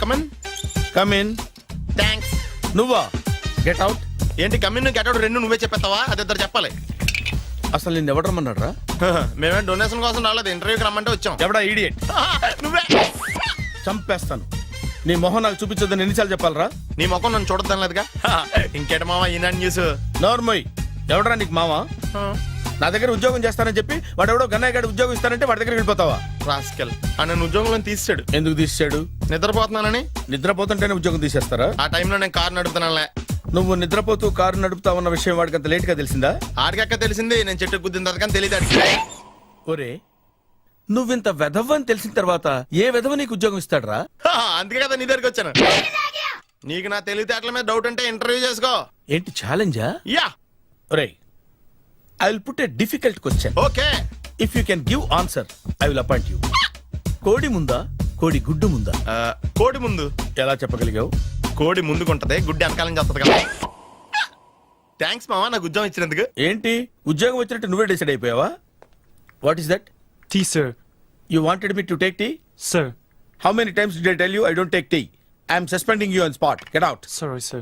Come on? Come in. Thanks. నువ్వా? Get out. ఏంటి come in get out రెండు నువ్వే చెప్పేస్తావా? అది ఇద్దరు చెప్పాలి. అసలు నిన్ను ఎవడు రమ్మన్నాడు రా? మేమే డొనేషన్ కోసం రాలేదు, ఇంటర్వ్యూకి రమ్మంటే వచ్చాం. ఎవడా ఈడియట్? నువ్వే. చంపేస్తాను. నీ మొహం నాకు చూపించొద్దని ఎన్నిసార్లు చెప్పాలరా? నీ ముఖం నన్ను చూడద్దాం లేదుగా. ఇంకేట మామ ఈనాడు న్యూస్. నోర్మోయ్. ఎవడరా నీకు మావా? నా దగ్గర ఉద్యోగం చేస్తానని చెప్పి వాడు ఎవడో గన్నయ్య గారి ఉద్యోగం ఇస్తానంటే వాడి దగ్గర వెళ్ళిపోతావా? రాస్కెల్. నన్ను ఉద్యోగంలో తీసాడు. ఎందుకు తీసాడు? నిద్రపోతున్నానని. నిద్రపోతుంటేనే ఉద్యోగం తీసేస్తారా? ఆ టైంలో నేను కారు నడుపుతున్నానులే. నువ్వు నిద్రపోతూ కారు నడుపుతా ఉన్న విషయం వాడికి అంత లేట్ గా తెలిసిందా? ఆడికక్క తెలిసింది, నేను చెట్టు గుద్దిన తర్వాత కానీ తెలియదు. ఒరే, నువ్వింత వెధవ్ అని తెలిసిన తర్వాత ఏ వెధవ నీకు ఉద్యోగం ఇస్తాడరా? అందుకే కదా నీ దగ్గరికి వచ్చాను. నీకు నా తెలివితేటల మీద డౌట్ అంటే ఇంటర్వ్యూ చేసుకో. ఏంటి ఛాలెంజా? యా. ఒరే, I will put a difficult question. Okay. If you can give answer I will appoint you. కోడి ముందా, కోడి గుడ్డు ముందా? కోడి ముందు. ఎలా చెప్పగలిగావు? కోడి ముందుకుంటది, గుడ్డి వెనకాలం చేస్తుంది కదా. థ్యాంక్స్ మామా నాకు ఉద్యోగం ఇచ్చినందుకు. ఏంటి ఉద్యోగం వచ్చినట్టు నువ్వే డిసైడ్ అయిపోయావా? What is that? Tea, sir. You wanted me to take tea? Sir. How many times did I tell you I don't take tea? I am suspending you on spot. Get out. Sorry, sir.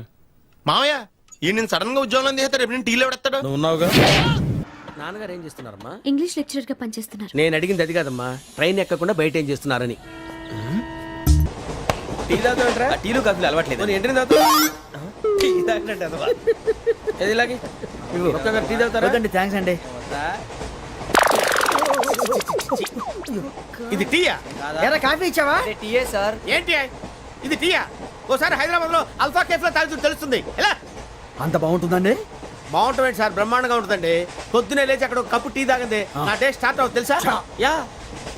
మామయ్య ఈ నేను sudden గా ఉద్యోగంలో తీస్తే రేపు నేను టీలో పెడతాడు. నువ్వు ఉన్నావుగా. నాన్నగారు ఏం చేస్తున్నారమ్మా? ఇంగ్లీష్ లెక్చరర్ గా పనిచేస్తున్నారు. నేను అడిగింది అది కాదమ్మా, ట్రైన్ ఎక్కకుండా బయట ఏం చేస్తున్నారని. టీ తాగుతావంటరా? టీలు కాఫీలు అలవాట్లేదు. నేను ఎంట్రీ తాగుతా. టీ తాగినట్టు అదవా. ఏది ఇలాగే ఒక్కగా టీ తాగుతారా? థ్యాంక్స్ అండి. ఇది టీయా? ఎరా కాఫీ ఇచ్చావా? టీయే సార్. ఏంటి ఇది టీయా? ఓసారి హైదరాబాద్ లో అల్ఫా కేఫ్ లో తాగుతూ తెలుస్తుంది. ఎలా అంత బాగుంటుందండి? బాగుంటుంది సార్, బ్రహ్మాండంగా ఉంటుందండి. పొద్దునే లేచి అక్కడ ఒక కప్పు టీ తాగింది నా డే స్టార్ట్ అవుతుంది తెలుసా? యా.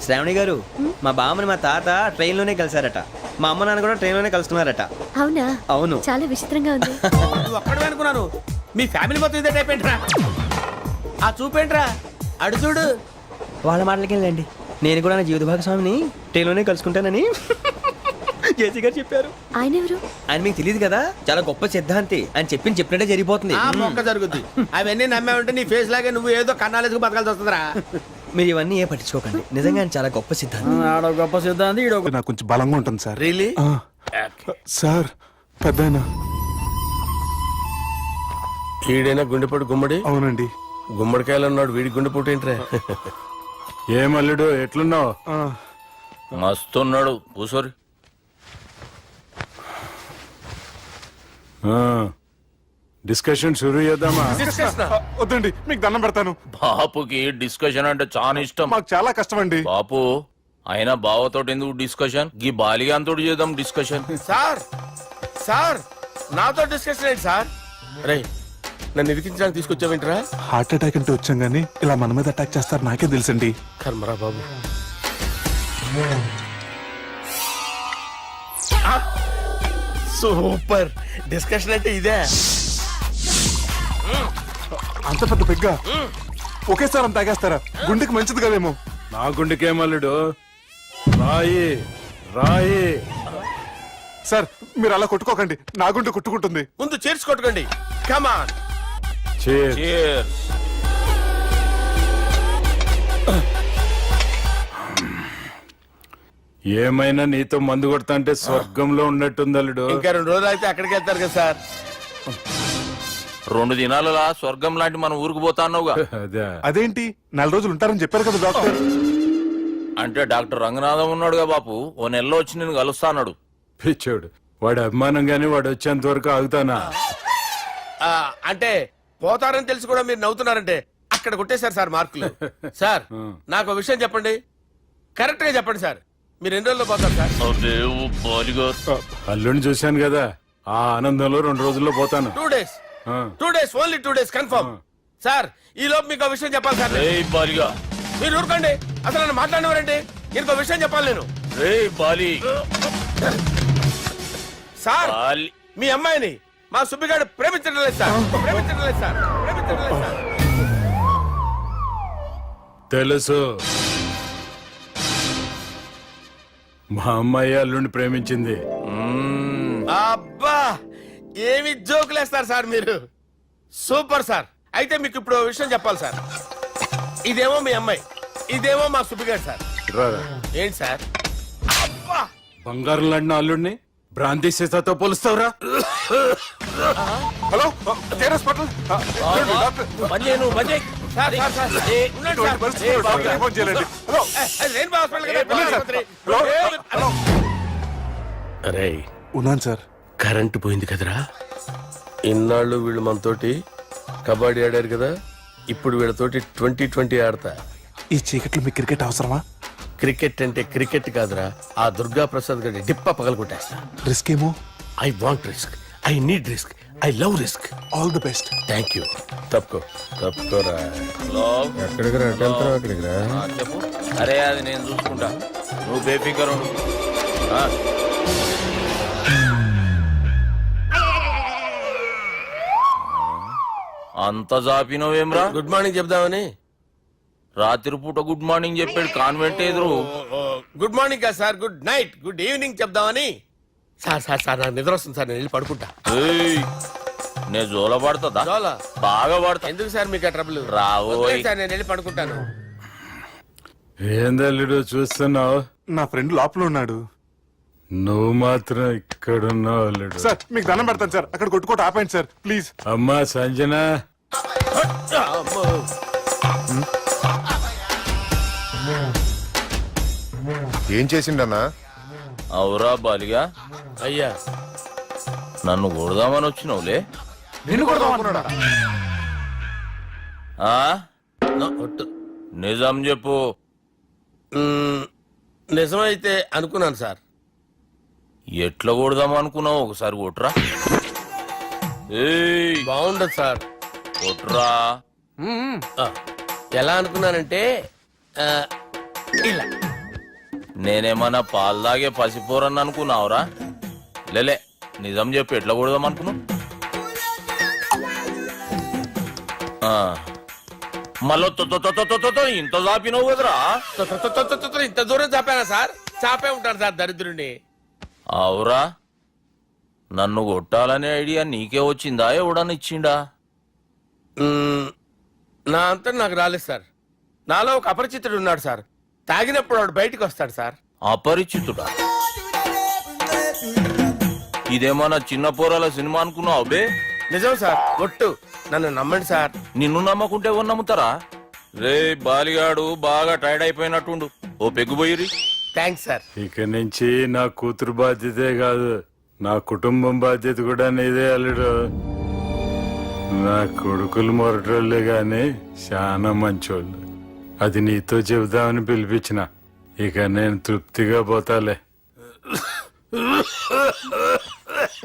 శ్రావణి గారు, మా బామ్మని మా తాత ట్రైన్ లోనే కలిసారట. మా అమ్మ నాన్న కూడా ట్రైన్ లోనే కలుస్తున్నారట. అవునా? అవును. చాలా విచిత్రంగా ఉంది. నువ్వు ఒక్కడే అనుకున్నాను, మీ ఫ్యామిలీ మొత్తం ఇదే టైప్ ఏంట్రా? ఆ చూపేంట్రా, అడు చూడు. వాళ్ళ మాటలకి వెళ్ళండి. నేను కూడా నా జీవిత భాగస్వామిని ట్రైన్ లోనే కలుసుకుంటానని జేసీ గారు చెప్పారు. ఆయన ఎవరు? ఆయన మీకు తెలియదు కదా, చాలా గొప్ప సిద్ధాంతి అని చెప్పినట్టే జరిగిపోతుంది. ఆ మొక్క జరుగుద్ది. అవన్నీ నమ్మే ఉంటే నీ ఫేస్ లాగే నువ్వు ఏదో కన్నాలేసుకు బతకాల్సి వస్తుందిరా. మీరు ఇవన్నీ ఏ పట్టించుకోకండి, నిజంగా ఆయన చాలా గొప్ప సిద్ధాంతి. ఆడో గొప్ప సిద్ధాంతి, ఈడో నాకు కొంచెం బలంగా ఉంటుంది సార్. రియలీ? సార్ పెద్దయినా. ఈడైనా గుండెపోటు గుమ్మడి? అవునండి. గుమ్మడికాయలు అన్నాడు, వీడి గుండెపోటు ఏంట్రా? ఏమల్లుడు ఎట్లున్నావు? మస్తున్నాడు కూసోరి. డిస్కషన్ షురూ చేద్దామా? వద్దండి, మీకు దండం పెడతాను. బాపుకి డిస్కషన్ అంటే చాలా ఇష్టం. మాకు చాలా కష్టం అండి. బాపు అయినా బావతోటి ఎందుకు డిస్కషన్? గీ బాలిగాంతోటి చేద్దాం డిస్కషన్. సార్ సార్ నాతో డిస్కషన్ ఏంటి సార్? రే నన్ను ఇరికించడానికి తీసుకొచ్చావేంట్రా? హార్ట్ అటాక్ అంటే వచ్చాం గానీ ఇలా మన మీద అటాక్ చేస్తారు నాకే తెలుసండి. కర్మరా బాబు. సూపర్ డిస్కషన్ అంటే ఇదే. అంత పెద్ద పెగ్గా ఒకేసారి అంత తాగేస్తారా? గుండెకి మంచిది కదేమో. నా గుండెకేమల్లుడు, రాయి రాయి. సార్ మీరు అలా కొట్టుకోకండి, నా గుండె కొట్టుకుంటుంది. ముందు చేర్చి కొట్టుకోండి. కమాన్. Cheers. ఏమైనా నీతో మందు కొడతా అంటే స్వర్గంలో ఉన్నట్టుంది అల్లుడు. ఇంకా 2 రోజులు అయితే అక్కడికి వెళ్తారు కదా సార్. 2 దినాలలా స్వర్గం లాంటి మన ఊరికి పోతాన్నావుగా. అదే అదేంటి 4 రోజులు ఉంటారని చెప్పారు కదా డాక్టర్. అంటే డాక్టర్ రంగనాథం ఉన్నాడుగా బాపు, ఓ నెలలో వచ్చి నేను కలుస్తా అన్నాడు. పిచ్చోడు, వాడు అభిమానం గాని వాడు వచ్చేంత వరకు ఆగుతానా? అంటే పోతారని తెలిసి కూడా మీరు నవ్వుతున్నారంటే అక్కడ కొట్టేశారు సార్ మార్కులు. సార్ నాకు విషయం చెప్పండి, కరెక్ట్ గా చెప్పండి సార్. మీరు ఎన్ని రోజుల్లో పోతారు సార్? అదే ఓ బాలిగా. అల్లుడిని చూశాను కదా, ఆ ఆనందంలో 2 రోజుల్లో పోతాను. 2 days. 2 days, only 2 days confirm. Sir ఈ లోపు మీకు విషయం చెప్పాలి సార్. రే బాలిగా. మీరు ఊరుకోండి, అసలు నన్ను మాట్లాడినవారండి. ఇంకో విషయం చెప్పాలి నేను. రే బాలి. సార్ బాలి. మీ అమ్మాయిని మా సుబ్బిగాడు ప్రేమించడం లేదు సార్. ప్రేమించడం లేదు సార్. ప్రేమించడం లేదు సార్. తెలుసు, మా అమ్మాయి అల్లుడిని ప్రేమించింది. అబ్బా ఏమి జోకులేస్తారు సార్ మీరు. Super sir. అయితే మీకు ఇప్పుడు ఓ విషయం చెప్పాలి సార్. ఇదేమో మీ అమ్మాయి, ఇదేమో మా సుబ్బిగాడు సార్. రారా. ఏంటి సార్? అబ్బా బంగారం లాంటి అల్లుడిని బ్రాంతి సీసాతో పోలుస్తావురా? Hello care hospital doctor sir, sir, sir. ఉండండి, ఇటువంటి సార్. పరిస్థితుల్లో డాక్టర్కి ఫోన్ చేయాలండి. హలో రెయిన్బో హాస్పిటల్ కదా, వెళ్ళండి సార్. ఆసుపత్రి. హలో హలో అరే ఉన్నాను సార్. కరెంటు పోయింది కదరా. ఇన్నాళ్ళు వీళ్ళు మనతోటి కబడ్డీ ఆడారు కదా, ఇప్పుడు వీళ్ళతోటి 2020 ఆడతా. ఈ చీకట్లో మీకు క్రికెట్ అవసరమా? క్రికెట్ అంటే క్రికెట్ కాదురా, ఆ దుర్గా ప్రసాద్ గారి డిప్ప పగల కొట్టేస్తా. రిస్క్ ఏమో. I want risk, I need risk, I love risk. All the best. Thank you. తప్పుకోరా. ఎక్కడికి రా? అక్కడికి రా. చెప్పు. అరే అది నేను చూసుకుంటా, నువ్వు బేఫికర్ ఉండు. ఆ. అంత జాపినవేమ్రా? గుడ్ మార్నింగ్ చెప్దామని. రాత్రి పూట గుడ్ మార్నింగ్ చెప్పాడు కాన్వెంట్ ఎదురు. గుడ్ మార్నింగ్ కదా sir, good night, good evening చెప్దామని. సార్ సార్ సార్ నాకు నిద్ర వస్తుంది సార్, నేను వెళ్ళి పడుకుంటా. ఏయ్, నేను జోల పడుతుందా? జోలా? బాగా పడతా. ఎందుకు సార్ మీకు ఆ ట్రబుల్? రావోయ్. వదిలేయ్ సార్, నేను వెళ్ళి పడుకుంటాను. ఏందల్లుడు చూస్తున్నావు? నా ఫ్రెండ్ లోపల ఉన్నాడు. నువ్వు మాత్రం ఇక్కడున్నావు అల్లుడు. సార్ మీకు దండం పెడతాను సార్, అక్కడ కొట్టుకోట ఆపండి సార్ ప్లీజ్. అమ్మా సంజన, అమ్మో. ఏం చేసిండన్నా? అవురా బాలిగా, అయ్యా నన్ను కొడదామని వచ్చినావులే. నిన్ను కూడా అనుకున్నాడా? ఆ? ఒట్టు. నిజం చెప్పు. మ్మ్, నిజమైతే అనుకున్నాను సార్. ఎట్లా కొడదాం అనుకున్నావు? ఒకసారి కొట్రా. ఏయ్, బాగుండదు సార్. కొట్రా. ఆ, ఎలా అనుకున్నానంటే ఆ, ఇలా. నేనేమన్నా పాలు తాగే పసిపోరని అనుకున్నావురా? లేలే, నిజం చెప్పు, ఎట్లా కొడదాం అనుకున్నావు? ఆ, మళ్ళీ ఇంత చాపినావు కదరా? ఇంత దూరం చాపానా సార్? చాపే ఉంటాను సార్ దరిద్రుడిని. అవురా, నన్ను కొట్టాలనే ఐడియా నీకే వచ్చిందా? ఎవడన్నా ఇచ్చిండా? మ్మ్, నా అంతా నాకు రాలేదు సార్. నాలో ఒక అపరిచితుడు ఉన్నాడు సార్. తాగినప్పుడు వాడు బయటికి వస్తాడు సార్. అపరిచితుడా? ఇదేమన్నా చిన్న పోరాల సినిమా అనుకున్నావు బే? నిజం సార్, ఒట్టు. నన్ను నమ్మండి సార్. నిన్ను నమ్మకుంటే ఎవరు నమ్ముతారా? రే బాలిగాడు బాగా టైర్డ్ అయిపోయినట్టుండు, ఓ పెగ్గుబోయిరి. Thanks sir. ఇక నుంచి నా కూతురు బాధ్యతే కాదు, నా కుటుంబం బాధ్యత కూడా నీదే అల్లుడు. నా కొడుకులు మొరటోళ్ళే గాని చాలా మంచోళ్ళు. అది నీతో చెబుదామని పిలిపించిన. ఇక నేను తృప్తిగా పోతాలే.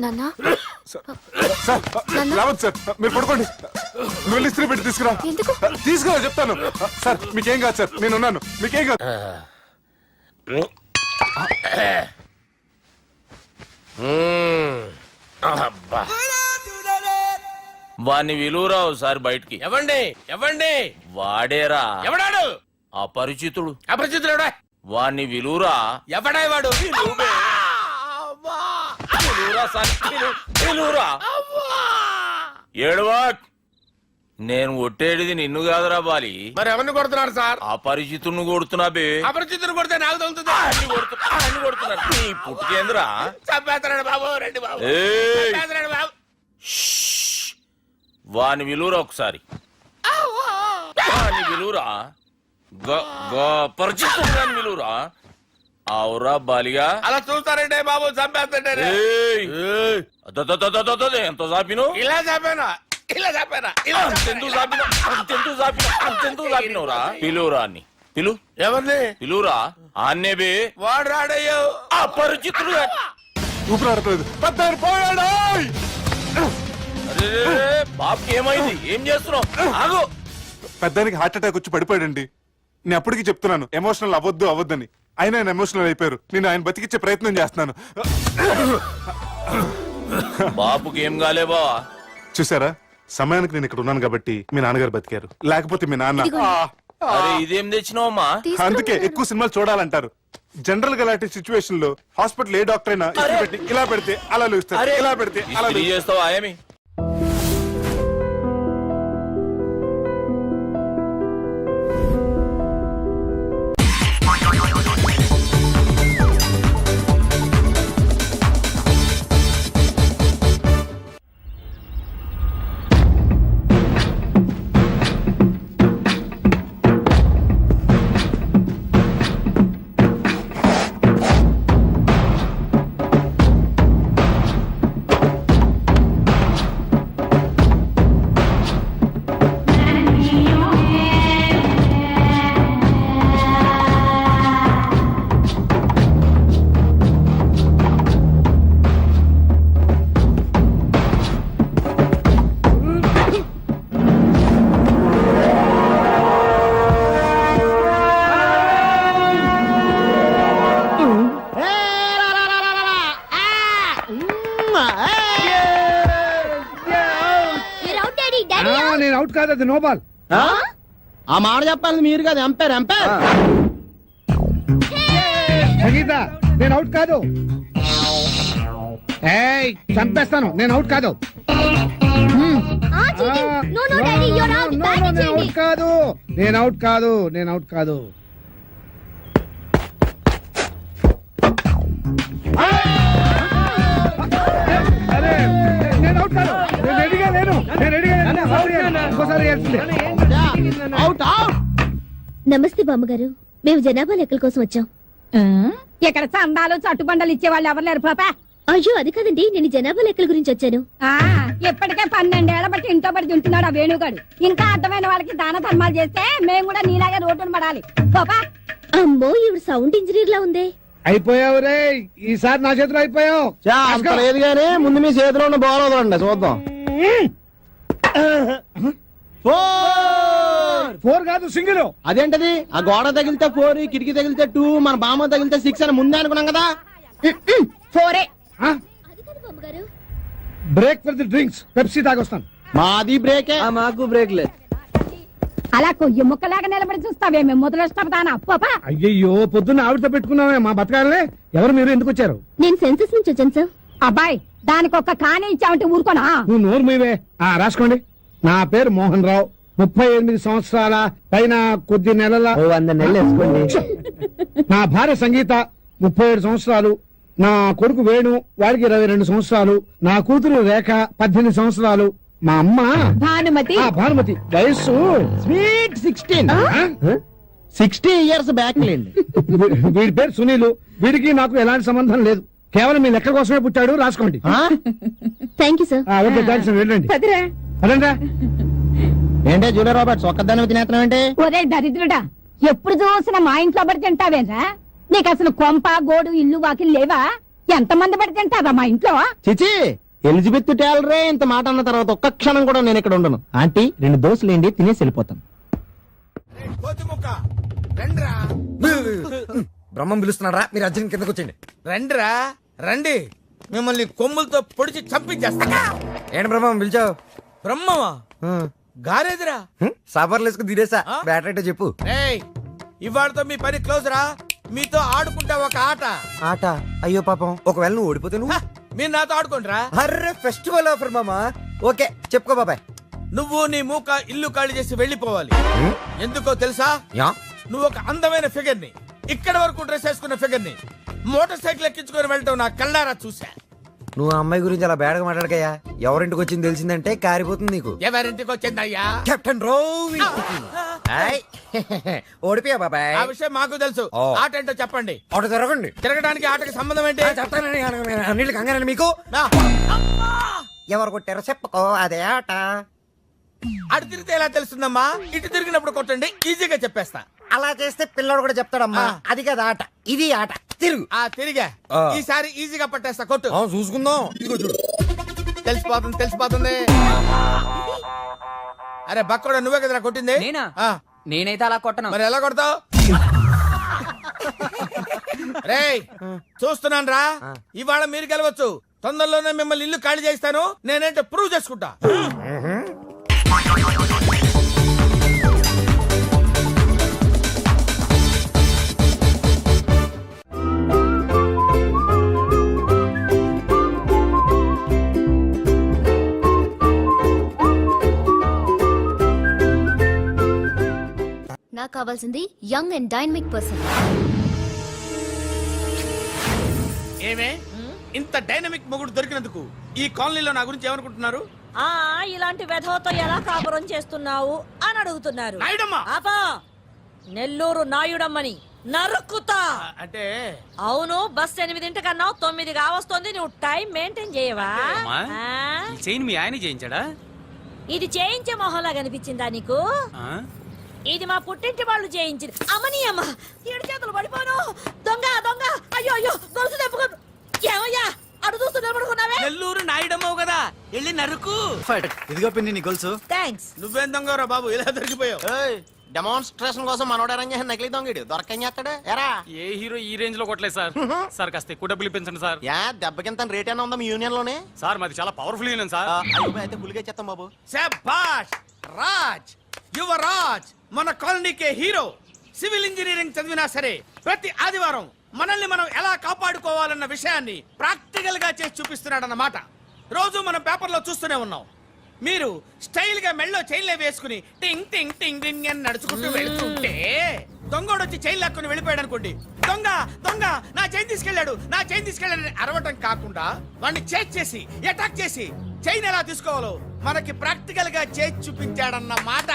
నాన్నా సార్ రావద్దు సార్, మీరు పడుకోండి. నువ్వు వెళ్ళి ఇస్త్రీ పెట్టి తీసుకురా. ఎందుకు? తీసుకురా చెప్తాను. సార్ మీకేం కాదు సార్, నేను ఉన్నాను, మీకేం కాదు. అబ్బా. వాణ్ణి విలువరా ఒకసారి బయటికి. ఎవండి ఎవండి? వాడేరా ఎవడాడు? అపరిచితుడు. అపరిచితుడు ఎవడా? వాణ్ణి విలువరా. ఎవడా వాడు? విలువరా సార్, విలువరా. ఏడవా, నేను కొట్టేడిది నిన్ను కాదురా బాలి, మరి ఎవరిని కొడుతున్నారు సార్? అపరిచితుడిని కొడుతున్నా బే. అపరిచితుడు కొడితే నాకు తగులుతుందా? అన్ని కొడుతున్నా. నీ పుట్టుకేంద్రా? చంపేస్తున్నాడు బాబు, రండి బాబు. ఏయ్, చంపేస్తున్నాడు బాబు. వాని విలువరా ఒకసారి. వాని విలువరా. పరిచితుడు విలువరా. అవురా బాలిగా. అలా చూస్తారంటే బాబు, చంపేస్తాడే. ఏయ్, ఎంత చాపిను? ఇలా చంపానా? ఇలా చంపానా? ఇలా అంతెందుకు చాపిన? అంతెందుకు చాపిన? అంతెందుకు చాపినవురా? పిలువురా అన్ని. పిలు, ఎవరిని? పిలువురా. ఆన్నే బే. వాడు రాడయ్యో. అపరిచితుడు. ఊపిరాడట్లేదు. పెద్దాయన పోయాడు. అరే, బాబుకి ఏమైంది? ఏం చేస్తున్నావు? ఆగు. పెద్దానికి హార్ట్ అటాక్ వచ్చి పడిపోయాడండి. నేను అప్పటికి చెప్తున్నాను ఎమోషనల్ అవ్వద్దని. ఆయన ఎమోషనల్ అయిపోయారు. నేను ఆయన బతికిచ్చే ప్రయత్నం చేస్తున్నాను. బాబుకి ఏం కాలే బావా? చూసారా, సమయానికి నేను ఇక్కడ ఉన్నాను కాబట్టి మీ నాన్నగారు బతికారు. లేకపోతే మీ నాన్న అరే ఇదేం తెచ్చినావమ్మా? అందుకే ఎక్కువ సినిమాలు చూడాలంటారు. జనరల్ గా అలాంటి సిచ్యువేషన్ లో హాస్పిటల్ ఏ డాక్టర్ అయినా ఇస్త్రీ పెట్టి ఇలా పెడితే అలా లూస్తారు, ఇలా పెడితే అలా ఇస్త్రీ చేస్తావా ఏమి? నేను అవుట్ కాదు, అది నో బాల్. ఆ మాట చెప్పాలి మీరు కదా ఎంపైర్ ఎంపైర్. సంగీత, నేను అవుట్ కాదు. ఏయ్, చంపేస్తాను, నేను అవుట్ కాదు. నేను అవుట్ కాదు, నేను అవుట్ కాదు, నేను అవుట్ కాదు. అరే, నేను అవుట్ కాదు, నేను రెడీగా లేను, నేను రెడీగా లేను. ఇంకోసారి వేయాల్సిందే. Out out. నమస్తే బామ్మగారు, మేము జనాభా లెక్కల కోసం వచ్చాం. ఇక్కడ చందాలు చట్టుబండలు ఇచ్చే వాళ్ళు ఎవరు లేరు పాపా. అయ్యో అది కాదండి, నేను జనాభా లెక్కల గురించి వచ్చాను. ఇప్పటికే 12 ఏళ్ల బట్టి ఇంట్లో పడి తింటున్నాడు ఆ వేణుగాడు. ఇంకా అర్థమైన వాళ్ళకి దాన ధర్మాలు చేస్తే మేము కూడా నీలాగే రోడ్డును పడాలి పాపా. అమ్మో, ఇవి సౌండ్ ఇంజనీర్ లా ఉంది. అయిపోయావు రే, ఈసారి నా చేతిలో అయిపోయావు. అంత లేదు కానీ ముందు మీ చేతిలో ఉన్న బాల్ వదలండి చూద్దాం. 4 కాదు, సింగిల్. అదేంటది? ఆ గోడ తగిలితే 4, కిటికీ తగిలితే 2, మన బామ్మ తగిలితే 6 అని ముందే అనుకున్నాం కదా. 4 అది కాదు బామ్మగారు. Break for the drinks, Pepsi తాగొస్తాను. మాది బ్రేకే. మాకు బ్రేక్ లేదు. అలా కొయ్యి ముక్కలాగా నిలబడి చూస్తావే, మేము మొదలెస్తానా పాపా. అయ్యయ్యో, పొద్దున్న ఆవిడతో పెట్టుకున్నామే మా బతకాలే. ఎవరు మీరు, ఎందుకు వచ్చారు? నేను సెన్సస్ నుంచి వచ్చాను సార్. అబ్బాయి, దానికి ఒక్క కాని ఇచ్చావంటే ఊరుకోనా? నువ్వు నోరు మీవే. రాసుకోండి. నా పేరు మోహన్ రావు, 38 సంవత్సరాల పైన కొద్ది నెలల. 100 నెలలు వేసుకోండి. నా భార్య సంగీత, 37 సంవత్సరాలు. నా కొడుకు వేణు, వాడికి 22 సంవత్సరాలు. నా కూతురు రేఖ, 18 సంవత్సరాలు. మా అమ్మ భానుమతి. భానుమతి, వయస్సు స్వీట్ 16. 60 ఇయర్స్ బ్యాక్ లేండి. వీడి పేరు సునీలు. వీడికి నాకు ఎలాంటి సంబంధం లేదు, కేవలం మీ లెక్క కోసమే పుట్టాడు. రాసుకోండి. Thank you sir. Okay, thanks. వెళ్ళండి. పదిరా. పదండి. ఏంటే జూలియా రాబర్ట్స్ ఒక్కదాన్ని తినేస్తున్నావు ఏంటి? ఒరే దరిద్రుడా, ఎప్పుడు చూసినా మా ఇంట్లో పడి తింటావేరా? నీకు అసలు కొంప గోడు ఇల్లు వాకిలు లేవా? ఎంతమంది పడి తింటావా మా ఇంట్లో? చిచి, ఎలిజబెత్ టేలరే ఇంత మాట అన్న తర్వాత ఒక్క క్షణం కూడా నేను ఇక్కడ ఉండను. ఆంటీ 2 దోశలు ఏంటి, తినేసి వెళ్ళిపోతాను. బ్రహ్మం పిలుస్తున్నారా? మీరు అర్జున్ కిందకు వచ్చండి. రండిరా రండి, మిమ్మల్ని కొమ్ములతో పొడిచి చంపించేస్తా. ఏంటి బ్రహ్మం పిలిచావు? బ్రహ్మమా గారేదిరా. సాపర్లు వేసుకుని తీరేసా. బ్యాటరీ చెప్పు. ఏయ్, ఇవాళతో మీ పని క్లోజ్ రా. మీతో ఆడుకుంటా ఒక ఆట. ఆట? అయ్యో పాపం, ఒకవేళ నువ్వు ఓడిపోతే నువ్వు? మీరు నాతో ఆడుకోండిరా. అర్రే, ఫెస్టివల్ ఆఫర్ మామా. ఓకే, చెప్పుకో బాబాయ్. నువ్వు నీ మూక ఇల్లు ఖాళీ చేసి వెళ్ళిపోవాలి. ఎందుకో తెలుసా? నువ్వు ఒక అందమైన ఫిగర్ ని, ఇక్కడ వరకు డ్రెస్ వేసుకున్న ఫిగర్ ని మోటార్ సైకిల్ ఎక్కించుకొని వెళ్ళటం నా కళ్ళారా చూసా. నువ్వు ఆ అమ్మాయి గురించి అలా బేడగా మాట్లాడకయ్యా. ఎవరింటికి వచ్చింది తెలిసిందంటే కారిపోతుంది నీకు. ఎవరింటికి వచ్చిందయ్యా? కెప్టెన్ రోవి. ఓడిపోయా బాబాయ్. ఆ విషయం మాకు తెలుసు. ఆట ఏంటో చెప్పండి. ఆట తిరగండి. తిరగడానికి ఆటకి సంబంధం ఏంటి? చెప్తానండి. అన్నిటికి కంగారండి మీకు. ఎవరు కొట్టారో చెప్పుకో, అదే ఆట. అటు తిరిగితే ఎలా తెలుస్తుందమ్మా? ఇటు తిరిగినప్పుడు కొట్టండి, ఈజీగా చెప్పేస్తా. అలా చేస్తే పిల్లడు కూడా చెప్తాడమ్మా. అది కదా ఆట, ఇది ఆట. తిరుగు. తిరిగా ఈసారి ఈజీగా పట్టేస్తా. కొట్టు. చూసుకుందాం. ఇదిగో చూడు. తెలిసిపోతుంది తెలిసిపోతుంది. అరే బక్కడా, నువ్వే కదరా కొట్టింది? నేనైతే అలా కొట్టను. మరి ఎలా కొడతావు? రేయ్, చూస్తున్నాను రా. ఇవాళ మీరు గెలవచ్చు. తొందరలోనే మిమ్మల్ని ఇల్లు ఖాళీ చేస్తాను. నేనేంటో ప్రూవ్ చేసుకుంటా. నాకు కావాల్సింది యంగ్ అండ్ డైనమిక్ పర్సన్. ఏమే ఇంత డైనమిక్ మొగుడు దొరికినందుకు ఈ కాలనీలో నా గురించి ఏమనుకుంటున్నారు? ఇలాంటి వెధవతో ఎలా కాపురం చేస్తున్నావు అని అడుగుతున్నారు. నాయుడమ్మా. ఆపా, నెల్లూరు నాయుడమ్మని నరుక్కుతా. అంటే అవును, బస్ 8:00 9 కావస్తుంది. నువ్వు టైం మెయింటైన్ చేయవా? చైన్ మీ ఆయన చేయించాడా? ఇది చేయించే మొహంలా కనిపించిందా నీకు? ఇది మా పుట్టింటి వాళ్ళు చేయించింది. అమ్మని అమ్మ, 7 చేతులు పడిపోను. దొంగ దొంగ, అయ్యో అయ్యో, గొలుసు తెప్పుకో. ఏమయ్యా అడు చూస్తూ నిలబడుకున్నావే? నెల్లూరు నాయుడమ్మవు కదా, వెళ్ళి నరుకు. ఇదిగో పిన్ని నీ గొలుసు. థ్యాంక్స్. నువ్వేం దొంగరా బాబు, ఇలా దొరికిపోయావు? డెమాన్స్ట్రేషన్ కోసం మనోడు అరేంజ్ చేసిన నకిలీ దొంగడు దొరకం చేస్తాడు ఎరా ఏ హీరో ఈ రేంజ్ లో కొట్టలేదు సార్. సార్ కాస్త ఎక్కువ డబ్బులు ఇప్పించండి సార్. యా దెబ్బకింత రేట్ అయినా ఉందా మీ యూనియన్ లోనే? సార్ మాది చాలా పవర్ఫుల్ యూనియన్ సార్. అయితే గులిగా చేస్తాం బాబు. శభాష్ రాజ్, యువరాజ్, మన కాలనీకే హీరో. సివిల్ ఇంజనీరింగ్ చదివినా సరే ప్రతి ఆదివారం మనల్ని మనం ఎలా కాపాడుకోవాలన్న విషయాన్ని ప్రాక్టికల్ గా చేసి చూపిస్తున్నాడన్నమాట. రోజు మనం పేపర్లో చూస్తూనే ఉన్నాం. మీరు స్టైల్ గా మెళ్ళో చైన్లే వేసుకుని టింగ్ టింగ్ టింగ్ టింగ్ అని నడుచుకుంటూ వెళ్తుంటే దొంగోడు వచ్చి చైన్ లాక్కుని వెళ్ళిపోయాడు అనుకోండి. దొంగ దొంగ నా చైన్ తీసుకెళ్ళాడు, నా చైన్ తీసుకెళ్ళాడు అని అరవటం కాకుండా వాడిని చేజ్ చేసి అటాక్ చేసి చైన్ ఎలా తీసుకోవాలో మనకి ప్రాక్టికల్ గా చేసి చూపించాడన్న మాట.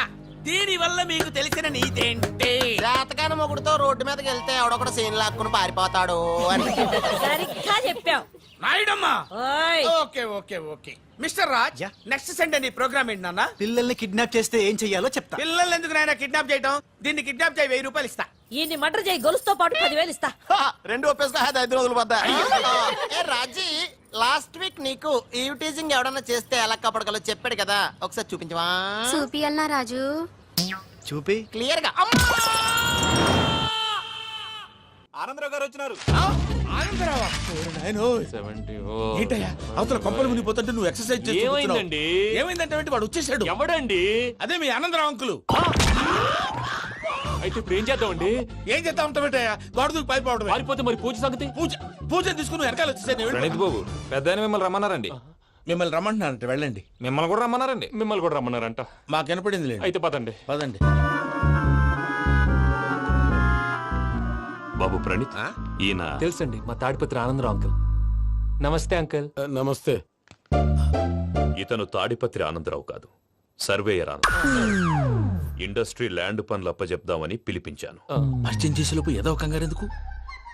దీని వల్ల మీకు తెలిసిన నీతేంటి? జాతకాన మొగుడుతో రోడ్డు మీదకి వెళ్తే ఎవడొకడు సీన్ లాక్కుని పారిపోతాడు అని. సరిగ్గా చెప్పావు నాయుడమ్మా. ఓయ్ okay okay okay mister Raj, next Sunday నీ ప్రోగ్రామ్ ఏంటి నాన్న? పిల్లల్ని కిడ్నాప్ చేస్తే ఏం చెయ్యాలో చెప్తా. పిల్లల్ని ఎందుకు నాయన కిడ్నాప్ చేయటం? దీన్ని కిడ్నాప్ చేయి, 1000 రూపాయలు ఇస్తా. ఈయన్ని మటర్ చేయి, గొలుసుతో పాటు 10,000 ఇస్తా. రెండు ఒప్పేసుకో 5 రోజులు పడ్డా. ఏ రాజీ, లాస్ట్ వీక్ నీకు ఈ టీజింగ్ ఎవడన్నా చేస్తే ఎలా కాపాడగలో చెప్పాడు కదా, ఒకసారి చూపించవా? చూపియల్నా రాజు? చూపి. క్లియర్ గా. ఆనందరావు గారు వచ్చినారు. ఆనందరావా? ఏంటయ్యా అవతల కొంపలు మునిగిపోతుంటే నువ్వు ఎక్సర్సైజ్ చేస్తూ ఏమైందండి? ఏమైందంటే వాడు వచ్చేసాడు. ఎవడండి? అదే మీ ఆనందరావు అంకులు. అయితే ఇప్పుడు ఏం చేద్దామండి? ఏం చేస్తా ఉంటావేటయ్యా? గోడ దూకి పైపోవడం. పారిపోతే మరి పూజ సంగతి? పూజ తీసుకుని వెనకాల వచ్చేసాను. ప్రణీత్ బాబు పెద్ద మిమ్మల్ని రమ్మన్నారండి. మిమ్మల్ని రమ్మంటున్నారంట, వెళ్ళండి. మిమ్మల్ని కూడా రమ్మన్నారండి. మిమ్మల్ని కూడా రమ్మన్నారంట. మాకు వినపడింది లేదు. అయితే పదండి. పదండి. బాబు ప్రణీత్, ఈయన తెలుసండి, మా తాడిపత్రి ఆనందరావు అంకుల్. నమస్తే అంకుల్. నమస్తే. ఇతను తాడిపత్రి ఆనందరావు కాదు, సర్వేయర్ ఆనందరావు. ఇండస్ట్రీ ల్యాండ్ పనులు అప్పజెప్దామని పిలిపించాను. పరిచయం చేసేలోపు ఏదో కంగారు ఎందుకు?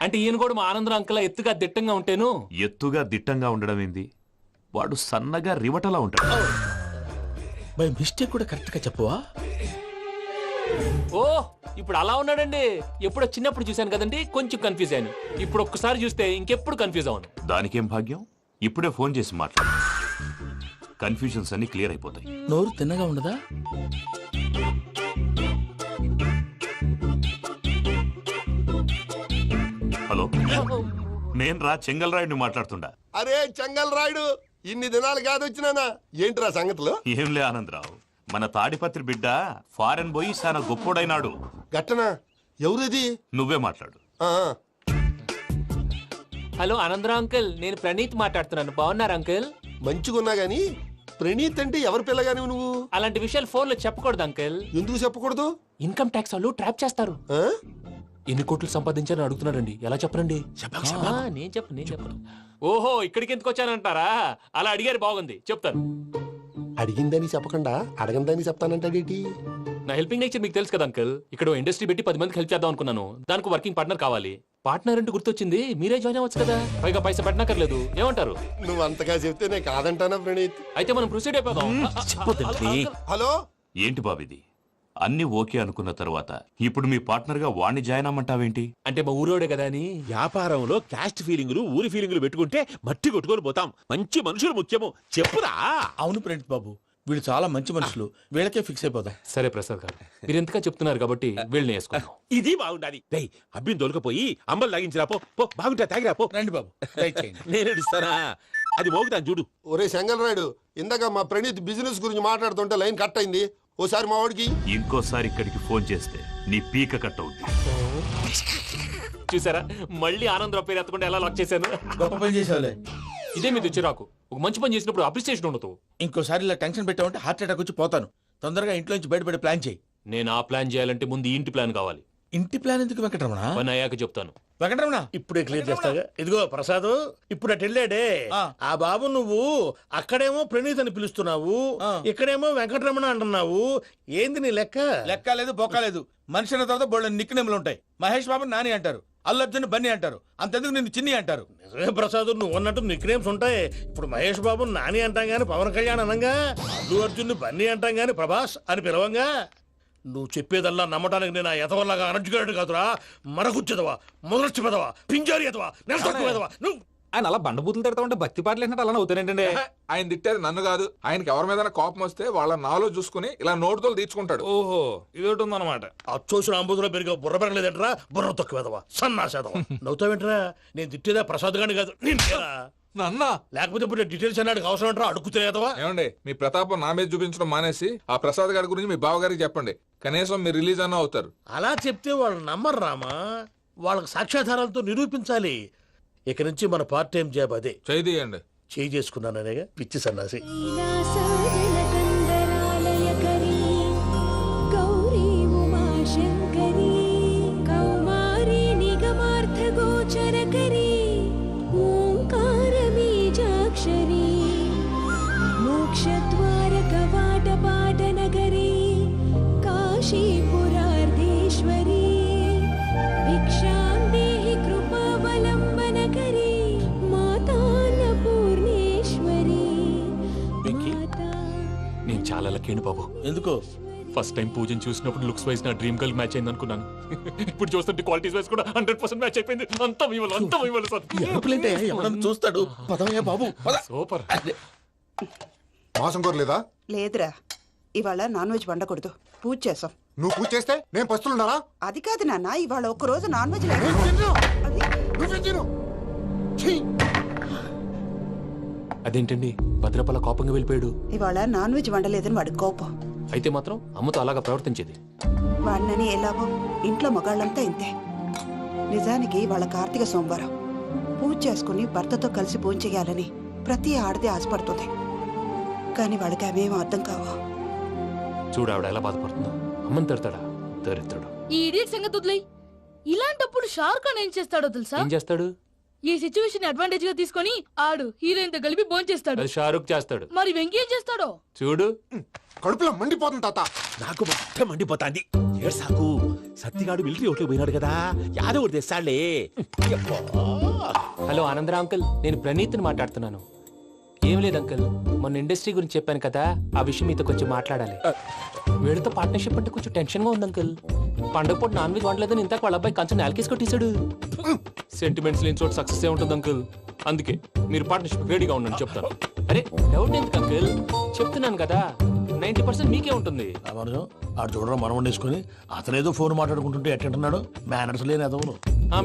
అంటే ఈయన కూడా మా ఆనందరావు అంకుల్ ఎత్తుగా దిట్టంగా ఉంటాను. ఎత్తుగా దిట్టంగా ఉండడం ఏంది, వాడు సన్నగా రివటలా ఉంటాడు. బై మిస్టేక్ కూడా కరెక్ట్ గా చెప్పవా? ఓ ఇప్పుడు అలా ఉన్నాడండి. ఎప్పుడో చిన్నప్పుడు చూశాను కదండి, కొంచెం కన్ఫ్యూజ్ అయ్యాను. ఇప్పుడు ఒక్కసారి చూస్తే ఇంకెప్పుడు కన్ఫ్యూజ్ అవును. దానికేం భాగ్యం, ఇప్పుడే ఫోన్ చేసి మాట్లాడు. కన్ఫ్యూజన్స్ అన్ని క్లియర్ అయిపోతాయి. నోరు తిన్నగా ఉండదా? హలో, నేను రా చెంగల్ రాయుడిని మాట్లాడుతుండా. అరే చెంగల్ రాయుడు, ఇన్ని దినాలు కాదు వచ్చినానా? ఏంట్రా సంగతులు? ఏంలే ఆనందరావు, మన తాడిపత్రి బిడ్డ ఫారెన్ పోయి చాలా గొప్పోడైనాడు. గట్టనా? ఎవరిది? నువ్వే మాట్లాడు. హలో ఆనందరావు అంకుల్, నేను ప్రణీత్ మాట్లాడుతున్నాను. బాగున్నారు అంకుల్? మంచిగున్నా గాని ప్రణీత్ అంటే ఎవరి పిల్లగాని నువ్వు? అలాంటి విషయాలు ఫోన్ లో చెప్పకూడదు అంకుల్. ఎందుకు చెప్పకూడదు? ఇన్కమ్ ట్యాక్స్ వాళ్ళు ట్రాప్ చేస్తారు. ఆ? ఎన్ని కోట్లు సంపాదించాలని అడుగుతున్నారండి. ఎలా చెప్పరండి? నేను చెప్పను. ఓహో, ఇక్కడికి ఎందుకు వచ్చానంటారా? అలా అడిగారు, బాగుంది, చెప్తాను. అడిగిందని చెప్పకుండా అడగందని చెప్తానంటాడేటి? నా హెల్పింగ్ నేచర్ మీకు తెలుసు కదా అంకుల్. ఇక్కడ ఇండస్ట్రీ పెట్టి 10 మందికి హెల్ప్ చేద్దాం అనుకున్నాను. దానికి వర్కింగ్ పార్ట్నర్ కావాలి. పార్ట్నర్ అంటే గుర్తొచ్చింది, మీరే జాయిన్ అవ్వచ్చు కదా. పైగా పైసా పెట్టనక్కర్లేదు. ఏమంటారు? నువ్వు అంతగా చెప్తేనే కాదంటానా ప్రణీత్? అయితే మనం ప్రొసీడ్ అయిపోదాం. హలో, ఏంటి బాబిది? అన్ని ఓకే అనుకున్న తర్వాత ఇప్పుడు మీ పార్ట్నర్ గా వాణ్ణి జాయిన్ అమ్మంటావేంటి? అంటే మా ఊరోడే కదా అని. వ్యాపారంలో క్యాస్ట్ ఫీలింగులు, ఊరి ఫీలింగులు పెట్టుకుంటే మట్టి కొట్టుకొని పోతాం. మంచి మనుషులు ముఖ్యము. చెప్పురా. అవును ప్రణీత్ బాబు, వీళ్ళు చాలా మంచి మనుషులు. వీళ్ళకే ఫిక్స్ అయిపోదాం. సరే ప్రసాద్ గారు, మీరు ఎంతగా చెప్తున్నారు కాబట్టి వీళ్ళని వేసుకున్నాం. ఇది బాగుండాలి. డై అబ్బిని దొలకపోయి అంబలు తాగించిరా పో. బాగుంటా తాగిరా పో. రండి బాబు, నేను ఇస్తానా? అది మోగుతాను చూడు. ఒరే చెంగల్ రాయుడు, ఇందాక మా ప్రణీత్ బిజినెస్ గురించి మాట్లాడుతుంటే లైన్ కట్ అయింది. ఓసారి మా వాడికి ఇంకోసారి ఇక్కడికి ఫోన్ చేస్తే నీ పీక కట్ అవుద్ది. చూసారా, మళ్ళీ ఆనందరావు పేరు ఎత్తకుండా ఎలా లాక్ చేశాను. గొప్ప పని చేసేవాళ్ళే. ఇదే మీద చిరాకు. ఒక మంచి పని చేసినప్పుడు అప్రిసియేషన్ ఉండదు. ఇంకోసారి ఇలా టెన్షన్ పెట్టామంటే హార్ట్ అటాక్ వచ్చి పోతాను. తొందరగా ఇంట్లో నుంచి బయటపడే ప్లాన్ చేయి. నేను ఆ ప్లాన్ చేయాలంటే ముందు ఈ ఇంటి ప్లాన్ కావాలి. ఇంటి ప్లాన్ ఎందుకు వెంకటరమణ? పని అయ్యాక చెప్తాను. వెంకటరమణ ఇప్పుడే క్లియర్ చేస్తాగా. ఇదిగో ప్రసాద్, ఇప్పుడు అటు వెళ్ళాడే ఆ బాబు, నువ్వు అక్కడేమో ప్రణీత్ అని పిలుస్తున్నావు, ఇక్కడేమో వెంకటరమణ అంటున్నావు. ఏంది నీ లెక్క? లెక్క లేదు, బొక్క లేదు. మనిషి అన్న తర్వాత బోళ్ళ నిక్నెములు ఉంటాయి. మహేష్ బాబు నాని అంటారు, అల్లర్జున్ బన్నీ అంటారు. అంతెందుకు నిన్ను చిన్ని అంటారు. నిజమే ప్రసాద్, నువ్వు అన్నట్టు నిక్ నేమ్స్ ఉంటాయి. ఇప్పుడు మహేష్ బాబు నాని అంటాం గాని పవన్ కళ్యాణ్ అనంగా, అల్లు అర్జున్ బన్నీ అంటాం గాని ప్రభాస్ అని పిలవంగా. నువ్వు చెప్పేదల్లా నమ్మటానికి నేను ఎతవల్లాగా అనర్జుకేటెడ్ కాదురా. మరగుచ్చదవా, మొదలచ్చి పెదవా, పింజారి ఎదవా, నెలసొక్కు పెదవా నువ్వు. ఆయన అలా బండబూతులు తిడతా ఉంటే భక్తి పాటలు ఏంటంటే అలా అవుతానేంటండి? ఆయన తిట్టేది నన్ను కాదు, ఆయనకి ఎవరి మీద కోపం వస్తే వాళ్ళ నాలో చూసుకుని ఇలా నోటుతో తీర్చుకుంటాడు. ఓహో, ఇది ఒకటి ఉందన్నమాట. అచ్చోసిన అంబుధులో పెరిగే బుర్ర పెరగలేదంటరా, బుర్ర తొక్కువేదవా సన్నాసేదవా. నవ్వుతావేంట్రా? నేను తిట్టేదా ప్రసాద్ గాని కాదు నిన్నేరా. నన్నా? లేకపోతే ఇప్పుడు డీటెయిల్స్ అన్నాడు అవసరం అంటారా? అడుగుతాయేదవా? ఏమండి, మీ ప్రతాపం నా మీద చూపించడం మానేసి ఆ ప్రసాద్ గారి గురించి మీ బావగారికి చెప్పండి. కనీసం మీరు రిలీజ్ అన్న అవుతారు. అలా చెప్తే వాళ్ళు నమ్మరు రామా. వాళ్ళకి సాక్ష్యాధారాలతో నిరూపించాలి. ఇక నుంచి మన పార్ట్ టైం జాబ్ అదే. చేయండి. చేయి చేసుకున్నాననేగా పిచ్చి సన్నాసి. నేను చాలా లక్కీ బాబు. ఎందుకో? ఫస్ట్ టైం పూజను చూసినప్పుడు లుక్స్ వైజ్ నా డ్రీమ్ గర్ల్ మ్యాచ్ అయింది అనుకున్నాను. ఇప్పుడు చూస్తుంటే క్వాలిటీస్ వైజ్ కూడా 100% మ్యాచ్ అయిపోయింది. అంతా మీ వల్ల సార్. చూస్తాడు. పదవయ్యా బాబు. సూపర్. మాసం కోరలేదా? లేదురా, ఇవాళ నాన్ వెజ్ వండకూడదు, పూజ చేసాం. నువ్వు పూజ చేస్తే నేను పస్తులున్నారా? అది కాదు నాన్న, ఇవాళ ఒక్క రోజు నాన్ వెజ్ అదేంటండి భద్రపల కోపంగా వెళ్ళిపోయాడు? ఇవాళ నాన్ వెజ్ వండలేదని వాడి కోపం. అయితే మాత్రం అమ్మతో అలాగా ప్రవర్తించేది. వాడినని ఎలాగో ఇంట్లో మగాళ్ళంతా ఇంతే. నిజానికి వాళ్ళ కార్తీక సోమవారం పూజ చేసుకుని భర్తతో కలిసి పూజ చేయాలని ప్రతి ఆడది ఆశపడుతుంది. కానీ వాళ్ళకి అవేమో అర్థం కావు. చూడు ఆవిడ ఎలా బాధపడుతుందో. అమ్మని తిడతాడా? దరిద్రుడు. ఈ ఇడియట్ సంగతి వదిలేయ్. ఇలాంటప్పుడు షారుఖ్ ఖాన్ ఏం చేస్తాడో తెలుసా? ఏం చేస్తాడు? ఈ సిచ్యువేషన్ అడ్వాంటేజ్ గా తీసుకొని ఆడు హీరోయిన్ తో కలిపి బోన్ చేస్తాడు. అది షారుఖ్ చేస్తాడు. మరి వెంకీ ఏం చేస్తాడో చూడు. కడుపులో మండిపోతుంది తాత. నాకు మొత్తం మండిపోతాంది. ఏడ్సాకు. సత్తిగాడు మిలిటరీ ఓట్లు పోయినాడు కదా, యాదవ్ తెస్తాడులే. హలో ఆనందరా అంకుల్, నేను ప్రణీత్ని మాట్లాడుతున్నాను. ఏం లేదు అంకుల్, మొన్న ఇండస్ట్రీ గురించి చెప్పాను కదా, ఆ విషయం మీతో కొంచెం మాట్లాడాలి. వీళ్ళతో పార్ట్నర్షిప్ అంటే కొంచెం టెన్షన్ గా ఉంది అంకుల్. పండగ పూట నాన్ వెజ్ వండలేదని ఇంతకు వాళ్ళ అబ్బాయి కంచెం నేలకేసి కొట్టేశాడు. సెంటిమెంట్స్ లేని చోట సక్సెస్ ఏ ఉంటుంది అంకుల్. అందుకే మీరు పార్ట్నర్షిప్ రెడీగా ఉండండి చెప్తాను. అరే డౌట్ ఎందుకు అంకుల్, చెప్తున్నాను కదా 90% మీకే ఉంటుంది. ఆడు చూడడం మనం వండేసుకుని అతనేదో ఫోన్ మాట్లాడుకుంటుంటే ఎట్టంటున్నాడు. మేనర్స్ లేని అదవును.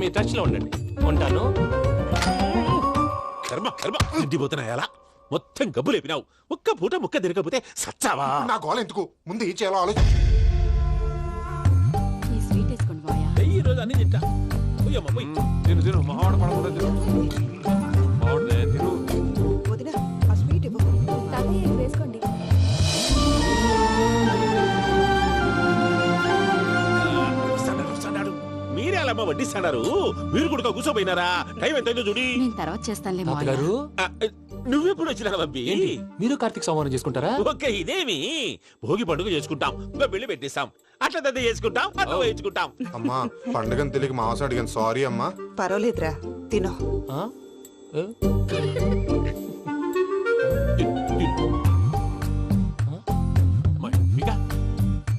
మీ టచ్ లో ఉండండి. ఉంటాను. తిండిపోతున్నాయా? మొత్తం గబ్బు లేపినావు. ఒక్క పూట ముక్క తిరగకపోతే సచ్చావా? నా గోల ఎందుకు, ముందు ఏం చేయాలో ఆలోచించు. ఈ రోజు అన్ని తింటా. తిను తిను, మావాడు పడకుండా తిను. మావాడిదే తిను. వదిన, ఆ స్వీట్ ఇవ్వు. వేసుకోండి. మీరే అలా వడ్డిస్తాడారు. మీరు కూడా కూర్చోపోయినారా? టైం ఎంతైందో చూడి. నేను తర్వాత చేస్తానులే తాతగారు. నువ్వెప్పుడు వచ్చినా బంబి? మీరు కార్తీక సంహారం చేసుకుంటారా? ఓకే, ఇదేమి భోగి పండుగ చేసుకుంటాం, ఇంకా బిల్లు పెట్టిస్తాం, అట్లా దద్ద చేసుకుంటాం, అట్లా వేయించుకుంటాం. అమ్మా, పండుగని తెలియక మాంసం అడిగాను, సారీ అమ్మా. పర్వాలేదురా, తినో.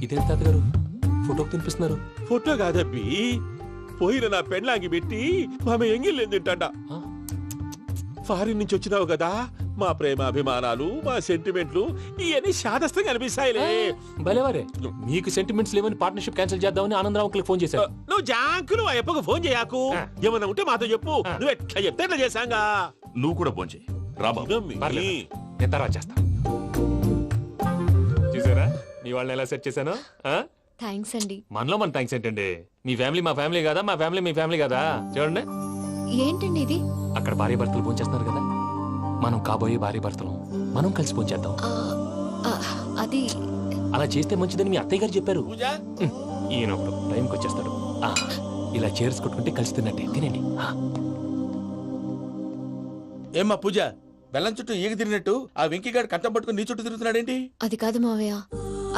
ఇదేం తాతగారు ఫోటోకి తినిపిస్తున్నారు? ఫోటో కాదబ్బి, పోయిన నా పెళ్ళాంగి పెట్టి ఆమె ఎంగిల్లేం తింటాడ. ఫారిన్ నుంచి వచ్చినావు కదా, మా ప్రేమ అభిమానాలు, మా సెంటిమెంట్లు ఇవన్నీ శాదస్తంగా అనిపిస్తాయిలే. భలేవారే, మీకు సెంటిమెంట్స్ లేవని పార్ట్నర్షిప్ క్యాన్సిల్ చేద్దామని ఆనందరావు అంకుల్ ఫోన్ చేశారు. నువ్వు జాంకులు ఆ ఎప్పకు ఫోన్ చేయకు. ఏమన్నా ఉంటే మాతో చెప్పు. నువ్వు ఎట్లా చెప్తే ఎట్లా చేశాంగా. నువ్వు కూడా ఫోన్ చేయి. నేను తర్వాత చేస్తా. చూసారా మీ వాళ్ళని ఎలా సెట్ చేశాను? థ్యాంక్స్ అండి. మనలో మన థ్యాంక్స్ ఏంటండి? మీ ఫ్యామిలీ మా ఫ్యామిలీ కదా, మా ఫ్యామిలీ మీ ఫ్యామిలీ కదా. చూడండి, ఏంటండి ఇది? అక్కడ భార్య భర్తలు భోంచేస్తున్నారు కదా, మనం కాబోయే భార్య భర్తలు మనం కలిసి భోంచేద్దాం. అది అలా చేస్తే మంచిదని మీ అత్తయ్య గారు చెప్పారు. ఈయన ఒకడు టైంకి వచ్చేస్తాడు. ఇలా చేర్స్ కొట్టుకుంటే కలిసి తిన్నట్టే. తినండి. ఏమ్మా పూజ, బెల్లం చుట్టూ ఈగ తిరిగినట్టు ఆ వెంకీగాడు కంటం పట్టుకుని నీ చుట్టూ తిరుగుతున్నాడేంటి? అది కాదు మావయ్య,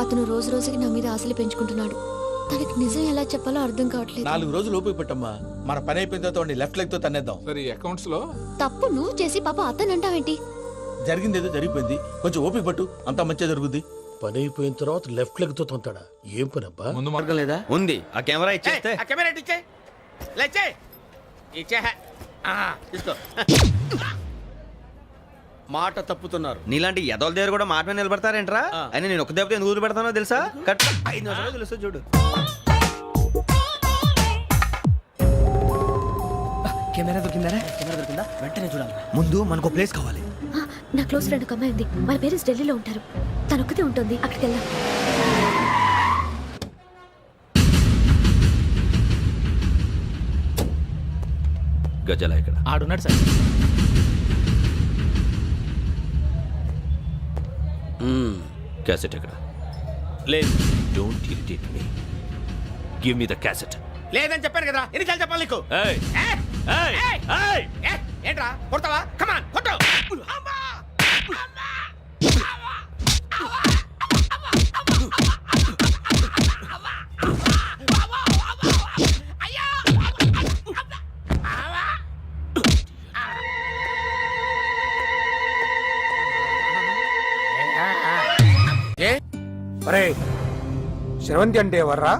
అతను రోజు రోజుకి నా మీద ఆశలు పెంచుకుంటున్నాడు. తనకి నిజం ఎలా చెప్పాలో అర్థం కావట్లేదు. 4 రోజులు ఓపిక పట్టమ్మా, మన పని అయిపోయిన తర్వాత లెఫ్ట్ లెగ్ తో తన్నేద్దాం. సరే, అకౌంట్స్ లో తప్పు నువ్వు చేసి పాప అతను అంటావేంటి? జరిగిందేదో జరిగిపోయింది, కొంచెం ఓపిక పట్టు, అంతా మంచిగా జరుగుద్ది. పని అయిపోయిన తర్వాత లెఫ్ట్ లెగ్ తో తొంతాడా? ఏం పని అబ్బా? ముందు మార్గం లేదా? ఉంది. ఆ కెమెరా ఇచ్చేస్తే. ఆ కెమెరా ఇచ్చే లేచే ఇచ్చే తీసుకో. మాట తప్పుతున్నారు. నీలాంటి ఎదల దగ్గర కూడా మాట మీద నిలబడతారేంట్రా? అని నేను ఒక దెబ్బతో ఎందుకు వదిలి పెడతానో తెలుసా? కరెక్ట్ 5 నిమిషాలు తెలుసు చూడు. కెమెరా దొరికిందా? వెంటనే చూడాలి. ముందు మనకు ప్లేస్ కావాలి. నా క్లోజ్ ఫ్రెండ్ ఒక అమ్మాయి ఉంది. వాళ్ళ పేరెంట్స్ ఢిల్లీలో ఉంటారు. తనొక్కతే ఉంటుంది. అక్కడికి వెళ్దాం. గజాల ఇక్కడ ఆడున్నాడు సార్. క్యాసెట్ ఎక్కడ? లేదు. Don't irritate me. Give me the cassette. లేదని చెప్పాను కదా, ఎన్నిసార్లు చెప్పాలి నీకు? ఏయ్ ఏయ్ ఏయ్ ఏంట్రా కొడతావా? కమాన్ కొట్టు. అరే శ్రవంతి అంటే ఎవర్రా?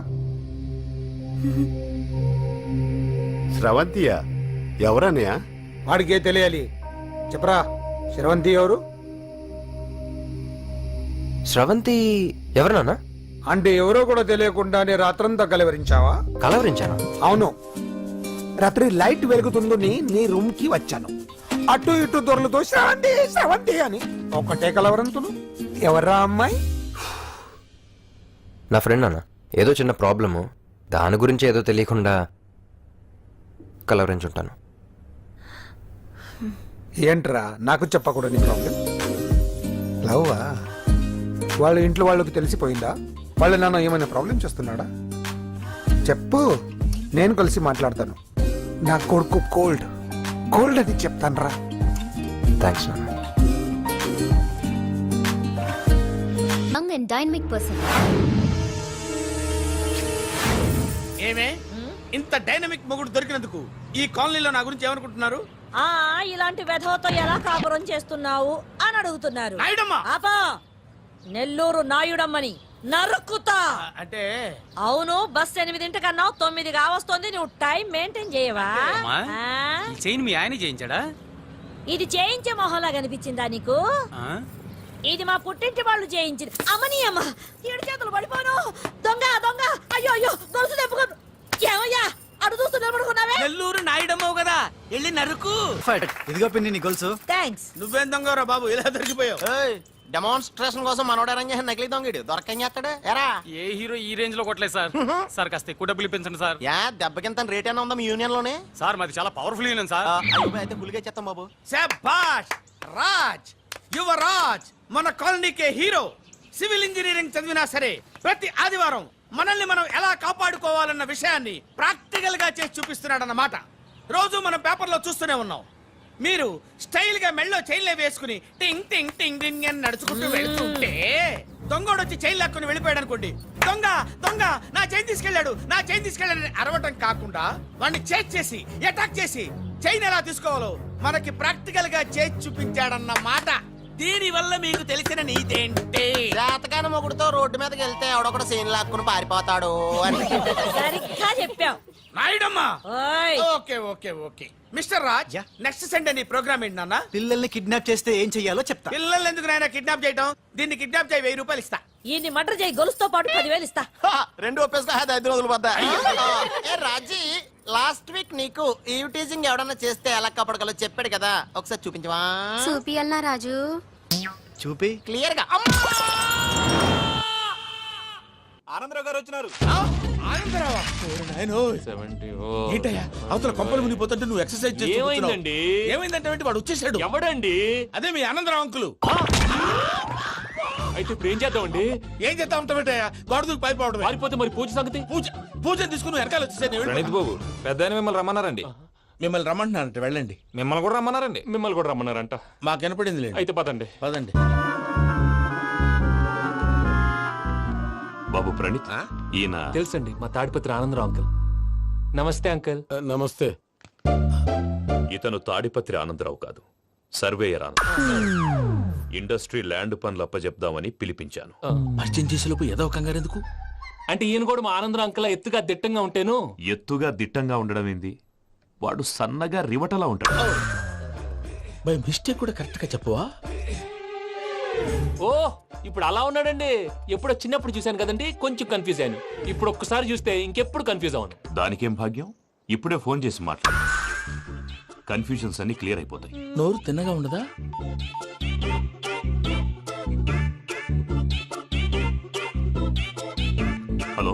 స్రవంతియా? ఎవరన్నయ్యా? వాడికే తెలియాలి. చెప్పరా, శ్రవంతి ఎవరు? స్రవంతి ఎవరు నాన్న? అంటే ఎవరో కూడా తెలియకుండానే రాత్రంతా కలవరించావా? కలవరించాను. అవును, రాత్రి లైట్ వెలుగుతుందని నీ రూమ్ కి వచ్చాను. అటు ఇటు దొరలతో శ్రవంతి శ్రవంతి అని ఒకటే కలవరంతులు. ఎవర్రా అమ్మాయి? నా ఫ్రెండ్ అన్న, ఏదో చిన్న ప్రాబ్లము, దాని గురించి ఏదో తెలియకుండా కలవరించుంటాను. ఏంట్రా నాకు చెప్పకూడదు నీ ప్రాబ్లం? లవ్వా? వాళ్ళ ఇంట్లో వాళ్ళకి తెలిసిపోయిందా? వాళ్ళ నాన్న ఏమైనా ప్రాబ్లం చేస్తున్నాడా? చెప్పు, నేను కలిసి మాట్లాడతాను. నా కొడుకు కోల్డ్ అని చెప్తాను రా. థ్యాంక్స్ నాన్న. Young and dynamic person. ఏమే ఇంత డైనమిక్ మొగుడు దొరికినందుకు ఈ కాలనీలో నా గురించి ఏమనుకుంటున్నారు? ఇలాంటి వెధవతో ఎలా కాపురం చేస్తున్నావు అని అడుగుతున్నారు. నాయుడమ్మ! ఆపా! నెల్లూరు నాయుడమ్మని నరుక్కుతా. అంటే అవును, బస్ 8:00 9 కావస్తుంది. నువ్వు టైం మెయింటైన్ చేయవా? చైన్ మీ ఆయన చేయించాడా? ఇది చేయించే మొహంలా కనిపించిందా నీకు? ఇది మా పుట్టింటి వాళ్ళు చేయించింది. అమ్మని అమ్మ, 7 చేతులు పడిపోను. దొంగ దొంగ! అయ్యో అయ్యో, గొలుసు తెప్పుకో. ఏమయ్యా అడు చూస్తూ నిలబడుకున్నావే? నెల్లూరు నాయుడమ్మవు కదా, వెళ్ళి నరుకు. ఇదిగో పిన్ని నీ గొలుసు. థ్యాంక్స్. నువ్వేం దొంగరా బాబు, ఇలా దొరికిపోయావు? డెమాన్స్ట్రేషన్ కోసం మనోడు అరేంజ్ చేసిన నకిలీ దొంగడు దొరకం చేస్తాడు. ఎరా ఏ హీరో ఈ రేంజ్ లో కొట్టలేదు సార్. సార్ కాస్త ఎక్కువ డబ్బులు ఇప్పించండి సార్. యా దెబ్బకింత రేట్ అయినా ఉందా మీ యూనియన్ లోనే? సార్ మాది చాలా పవర్ఫుల్ యూనియన్ సార్. అయితే గులిగా చేస్తాం బాబు. శభాష్ రాజ్, యువరాజ్, మన కాలనీకే హీరో. సివిల్ ఇంజనీరింగ్ చదివినా సరే ప్రతి ఆదివారం మనల్ని మనం ఎలా కాపాడుకోవాలన్న విషయాన్ని ప్రాక్టికల్ గా చేసి చూపిస్తున్నాడన్నమాట. రోజు మనం పేపర్లో చూస్తూనే ఉన్నాం. మీరు స్టైల్ గా మెళ్ళో చైన్లే వేసుకుని టింగ్ టింగ్ టింగ్ టింగ్ అని నడుచుకుంటూ వెళ్తుంటే దొంగోడు వచ్చి చైన్ లాక్కుని వెళ్ళిపోయాడు అనుకోండి. దొంగ దొంగ నా చైన్ తీసుకెళ్ళాడు, నా చైన్ తీసుకెళ్ళాడని అరవటం కాకుండా వాడిని చేజ్ చేసి అటాక్ చేసి చైన్ ఎలా తీసుకోవాలో మనకి ప్రాక్టికల్ గా చేసి చూపించాడన్న మాట. దీని వల్ల మీకు తెలిసిన నీతేంటి? జాతకాన మొగుడుతో రోడ్డు మీదకి వెళ్తే ఎవడొకడు సీన్ లాక్కుని పారిపోతాడు అని. సరిగ్గా చెప్పావు నాయుడమ్మా. ఓయ్. Okay okay okay mister Raj, next Sunday నీ ప్రోగ్రామ్ ఏంటి నాన్న? పిల్లల్ని కిడ్నాప్ చేస్తే ఏం చెయ్యాలో చెప్తా. పిల్లల్ని ఎందుకు నాయన కిడ్నాప్ చేయటం? దీన్ని కిడ్నాప్ చేయి, 1000 రూపాయలు ఇస్తా. ఈయన్ని మటర్ చేయి, గొలుసుతో పాటు 10,000 ఇస్తా. 2 ఒప్పేసుకో, 5 రోజులు పడ్డా. ఏ రాజీ, లాస్ట్ వీక్ నీకు ఈవ్ టీజింగ్ ఎవడన్నా చేస్తే ఎలా కాపాడగలో చెప్పాడు కదా, ఒకసారి చూపించవా? చూపియల్నా రాజు? చూపి. క్లియర్ గా. ఆనందరావు గారు వచ్చినారు. ఆనందరావా? ఏంటయ్యా అవతల కొంపలు మునిగిపోతుంటే నువ్వు ఎక్సర్సైజ్ చేస్తూ ఏమైందండి? ఏమైందంటే వాడు వచ్చేసాడు. ఎవడండి? అదే మీ ఆనందరావు అంకులు. అయితే ఇప్పుడు ఏం చేద్దామండి? ఏం చేస్తా ఉంటావేటయ్యా, గొడవకు పైపోవడం. పారిపోతే మరి పూజ సంగతి? పూజ తీసుకుని వెనకాల వచ్చేసాను. ప్రణీత్ బాబు, పెద్ద మిమ్మల్ని రమ్మన్నారండి. మిమ్మల్ని రమ్మంటున్నారంట, వెళ్ళండి. మిమ్మల్ని కూడా రమ్మన్నారండి. మిమ్మల్ని కూడా రమ్మన్నారంట. మాకు వినపడింది లేదు. అయితే పదండి. పదండి. బాబు ప్రణీత్, ఈయన తెలుసండి, మా తాడిపత్రి ఆనందరావు అంకుల్. నమస్తే అంకుల్. నమస్తే. ఇతను తాడిపత్రి ఆనందరావు కాదు, సర్వేయర్ ఆనందరావు. ఇండస్ట్రీ ల్యాండ్ పనులు అప్పజెప్దామని పిలిపించాను. పరిచయం చేసేలోపు ఏదో కంగారు ఎందుకు? అంటే ఈయన కూడా మా ఆనందరావు అంకుల్ ఎత్తుగా దిట్టంగా ఉంటేను. ఎత్తుగా దిట్టంగా ఉండడం ఏంది? వాడు సన్నగా రివటలా ఉంటాడు. బై మిస్టేక్ కూడా కరెక్ట్ గా చెప్పవా? ఓ ఇప్పుడు అలా ఉన్నాడండి. ఎప్పుడో చిన్నప్పుడు చూశాను కదండి, కొంచెం కన్ఫ్యూజ్ అయ్యాను. ఇప్పుడు ఒక్కసారి చూస్తే ఇంకెప్పుడు కన్ఫ్యూజ్ అవును. దానికేం భాగ్యం, ఇప్పుడే ఫోన్ చేసి మాట్లాడు. కన్ఫ్యూజన్స్ అన్ని క్లియర్ అయిపోతాయి. నోరు తిన్నగా ఉండదా? హలో,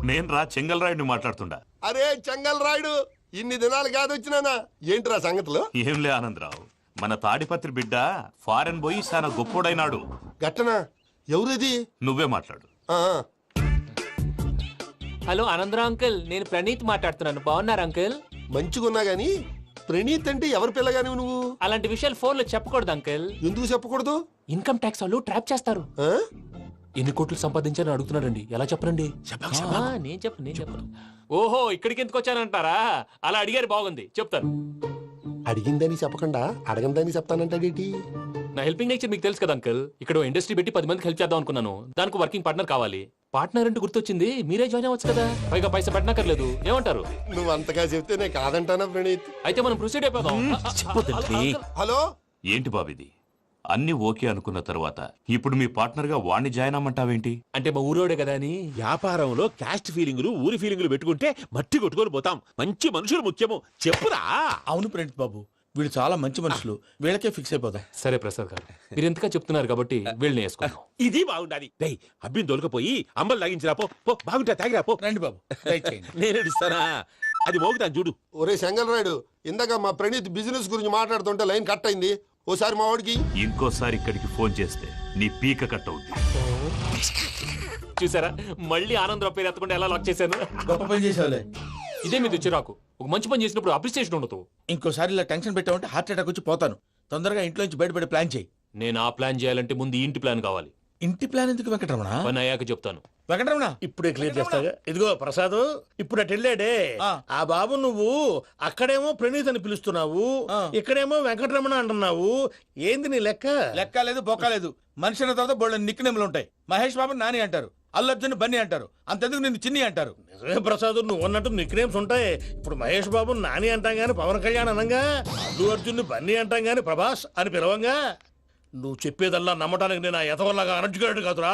నేను రా చెంగల్రాయుడిని మాట్లాడుతుండా. అరే చెంగల్ రాయుడు, ఇన్ని దినాలు కాదు వచ్చినానా? ఏంట్రా సంగతులు? ఏంలే ఆనందరావు, మన తాడిపత్రి బిడ్డ ఫారెన్ పోయి చాలా గొప్పోడైనాడు. గట్టనా? ఎవరిది? నువ్వే మాట్లాడు. హలో ఆనందరావు అంకుల్, నేను ప్రణీత్ మాట్లాడుతున్నాను. బాగున్నారు అంకుల్? మంచిగున్నా గాని ప్రణీత్ అంటే ఎవరి పిల్లగాని నువ్వు? అలాంటి విషయాలు ఫోన్ లో చెప్పకూడదు అంకుల్. ఎందుకు చెప్పకూడదు? ఇన్కమ్ ట్యాక్స్ వాళ్ళు ట్రాప్ చేస్తారు. ఎన్ని కోట్లు సంపాదించాలని అడుగుతున్నారండి, ఎలా చెప్పరండి? నేను చెప్పను. ఓహో, ఇక్కడికి ఎందుకు వచ్చానంటారా? అలా అడిగారు, బాగుంది, చెప్తాను. అడిగిందని చెప్పకుండా అడగందని చెప్తానంటాడేటి? నా హెల్పింగ్ నేచర్ మీకు తెలుసు కదా అంకుల్. ఇక్కడ ఇండస్ట్రీ పెట్టి 10 మందికి హెల్ప్ చేద్దాం అనుకున్నాను. దానికి వర్కింగ్ పార్ట్నర్ కావాలి. పార్ట్నర్ అంటే గుర్తొచ్చింది, మీరే జాయిన్ అవ్వచ్చు కదా, పైగా పైసా పెట్టనక్కర్లేదు. ఏమంటారు? నువ్వు అంతగా చెప్తేనే కాదంటానా ప్రణీత్? అయితే మనం ప్రొసీడ్ అయిపోదాం. హలో, ఏంటి బాబిది? అన్ని ఓకే అనుకున్న తర్వాత ఇప్పుడు మీ పార్ట్నర్ గా వాణ్ణి జాయిన్ అమ్మంటావేంటి? అంటే మా ఊరోడే కదా అని. వ్యాపారంలో క్యాస్ట్ ఫీలింగులు ఊరి ఫీలింగులు పెట్టుకుంటే మట్టి కొట్టుకొని పోతాం. మంచి మనుషులు ముఖ్యము, చెప్పురా. అవును ప్రణీత్ బాబు, వీళ్ళు చాలా మంచి మనుషులు, వీళ్ళకే ఫిక్స్ అయిపోదాం. సరే ప్రసాద్ గారు, మీరు ఎంతగా చెప్తున్నారు కాబట్టి వీళ్ళని వేసుకున్నాం. ఇది బాగుండాలి. డై అబ్బిని తోలుకపోయి అంబలు తాగించిరా పో. పో బాగుంటా, తాగిరా పో. రండి బాబు, దయచేయండి. నేను ఇస్తానా? అది మోగుతాను చూడు. ఒరే చెంగల్ రాయుడు, ఇందాక మా ప్రణీత్ బిజినెస్ గురించి మాట్లాడుతుంటే లైన్ కట్ అయింది. ఓసారి మా వాడికి ఇంకోసారి ఇక్కడికి ఫోన్ చేస్తే నీ పీక కట్ అవుద్ది. చూసారా, మళ్ళీ ఆనందరావు పేరు ఎత్తకుండా ఎలా లాక్ చేశాను. గొప్ప పని చేసేవాళ్ళే. ఇదే మీద చిరాకు. ఒక మంచి పని చేసినప్పుడు అప్రిసియేషన్ ఉండదు. ఇంకోసారి ఇలా టెన్షన్ పెట్టామంటే హార్ట్ అటాక్ వచ్చి పోతాను. తొందరగా ఇంట్లో నుంచి బయటపడే ప్లాన్ చేయి. నేను ఆ ప్లాన్ చేయాలంటే ముందు ఈ ఇంటి ప్లాన్ కావాలి. ఇంటి ప్లాన్ ఎందుకు వెంకటరమణ? పని అయ్యాక చెప్తాను. వెంకటరమణ ఇప్పుడే క్లియర్ చేస్తాగా. ఇదిగో ప్రసాద్, ఇప్పుడు అటు వెళ్ళాడే ఆ బాబు, నువ్వు అక్కడేమో ప్రణీత్ అని పిలుస్తున్నావు, ఇక్కడేమో వెంకటరమణ అంటున్నావు. ఏంది నీ లెక్క? లెక్క లేదు, బొక్క లేదు. మనిషి అన్న తర్వాత బోళ్ళ నిక్ నేమ్లు ఉంటాయి. మహేష్ బాబు నాని అంటారు, అల్లు అర్జున్ బన్నీ అంటారు, అంతెందుకు నిన్ను చిన్ని అంటారు. నిజమే ప్రసాద్, నువ్వు అన్నట్టు నిక్ నేమ్స్ ఉంటాయి. ఇప్పుడు మహేష్ బాబు నాని అంటాం గాని పవన్ కళ్యాణ్ అనంగా, అల్లు అర్జున్ బన్నీ అంటాం గాని ప్రభాస్ అని పిలవంగా. నువ్వు చెప్పేదల్లా నమ్మటానికి నేను ఎతవల్లాగా అనర్జుకేటెడ్ కాదురా.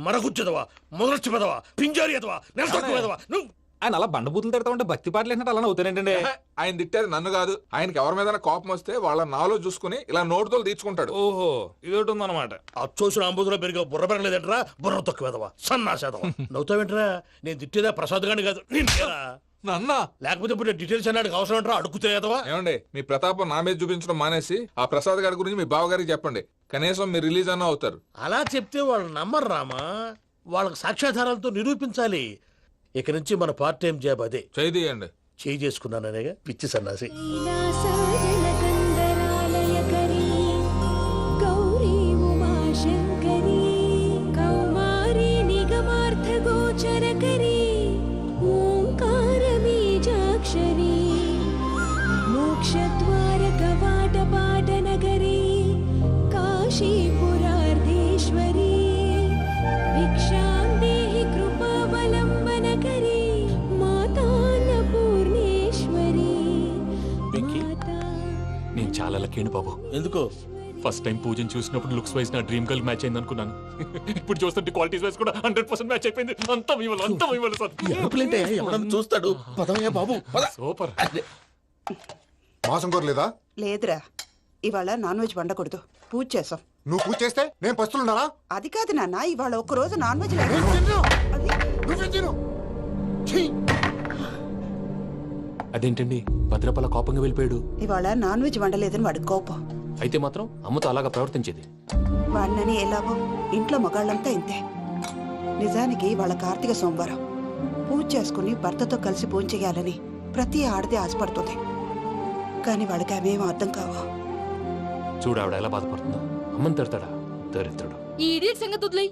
మరగుచ్చదవా, మొదలచ్చి పెదవా, పింజారి ఎదవా, నెలసొక్కు పెదవా. నువ్వు ఆయన అలా బండబూతులు తిడతా ఉంటే భక్తి పాటలు ఏంటంటే అలా అవుతానంటే. ఆయన తిట్టేది నన్ను కాదు, ఆయనకి ఎవరి మీద కోపం వస్తే వాళ్ళ నాలో చూసుకుని ఇలా నోటుతో తీర్చుకుంటాడు. ఓహో, ఇదొకటి ఉందన్నమాట. అచ్చోసిన అంబుధులో పెరిగే బుర్ర పెరగలేదంటరా, బుర్ర తొక్కువేదవా, సన్నాసేదవా. నవ్వుతావేంట్రా? నేను తిట్టేదా ప్రసాద్ గాని కాదు, నిన్నేరా. నన్నా? లేకపోతే ఇప్పుడు డీటెయిల్స్ అన్నాడు అవసరం అంటారా? అడుగుతాయేదవా. ఏమండి, మీ ప్రతాపం నా మీద చూపించడం మానేసి ఆ ప్రసాద్ గారి గురించి మీ బావగారికి చెప్పండి. కనీసం మీరు రిలీజ్ అన్న అవుతారు. అలా చెప్తే వాళ్ళు నమ్మరు రామా. వాళ్ళకి సాక్ష్యాధారాలతో నిరూపించాలి. ఇక నుంచి మన పార్ట్ టైం జాబ్ అదే. చేయండి. చేయి చేసుకున్నాననేగా పిచ్చి సన్నాసి. మోక్షద్వార కవాట పాట నగరీ కాశీపురార్ధేశ్వరీ భిక్షాం దేహి కృపావలంబనకరీ మాతాన్నపూర్ణేశ్వరీ. నేను చాలా లక్కీ బాబు. ఎందుకో? ఫస్ట్ టైం పూజను చూసినప్పుడు లుక్స్ వైజ్ నా డ్రీమ్ గర్ల్ మ్యాచ్ అయింది అనుకున్నాను. ఇప్పుడు చూస్తుంటే క్వాలిటీస్ వైజ్ కూడా 100% మ్యాచ్ అయిపోయింది. అంతా మీ వల్ల, అంతా మీ వల్ల సార్. ఎవడన్నా చూస్తాడు. పదవయ్యా బాబు, సూపర్. మాసం కోరలేదా? లేదురా, ఇవాళ నాన్ వెజ్ వండకూడదు, పూజ చేసాం. నువ్వు పూజ చేస్తే నేను పస్తులున్నానా? అది కాదు నాన్న, ఇవాళ ఒక్క రోజు నాన్ వెజ్ అదేంటండి భద్రపల కోపంగా వెళ్ళిపోయాడు? ఇవాళ నాన్ వెజ్ వండలేదని వాడి కోపం. అయితే మాత్రం అమ్మతో అలాగా ప్రవర్తించేది. వాడినని ఎలాగో ఇంట్లో మగాళ్ళంతా ఇంతే. నిజానికి వాళ్ళ కార్తీక సోమవారం పూజ చేసుకుని భర్తతో కలిసి పూజ చేయాలని ప్రతి ఆడది ఆశపడుతుంది. కానీ వాళ్ళకి అవేం అర్థం కావు. చూడు ఆవిడ ఎలా బాధపడుతుందో. అమ్మని తిడతాడా దరిద్రుడు. ఈ ఇడియట్ సంగతి వదిలేయ్.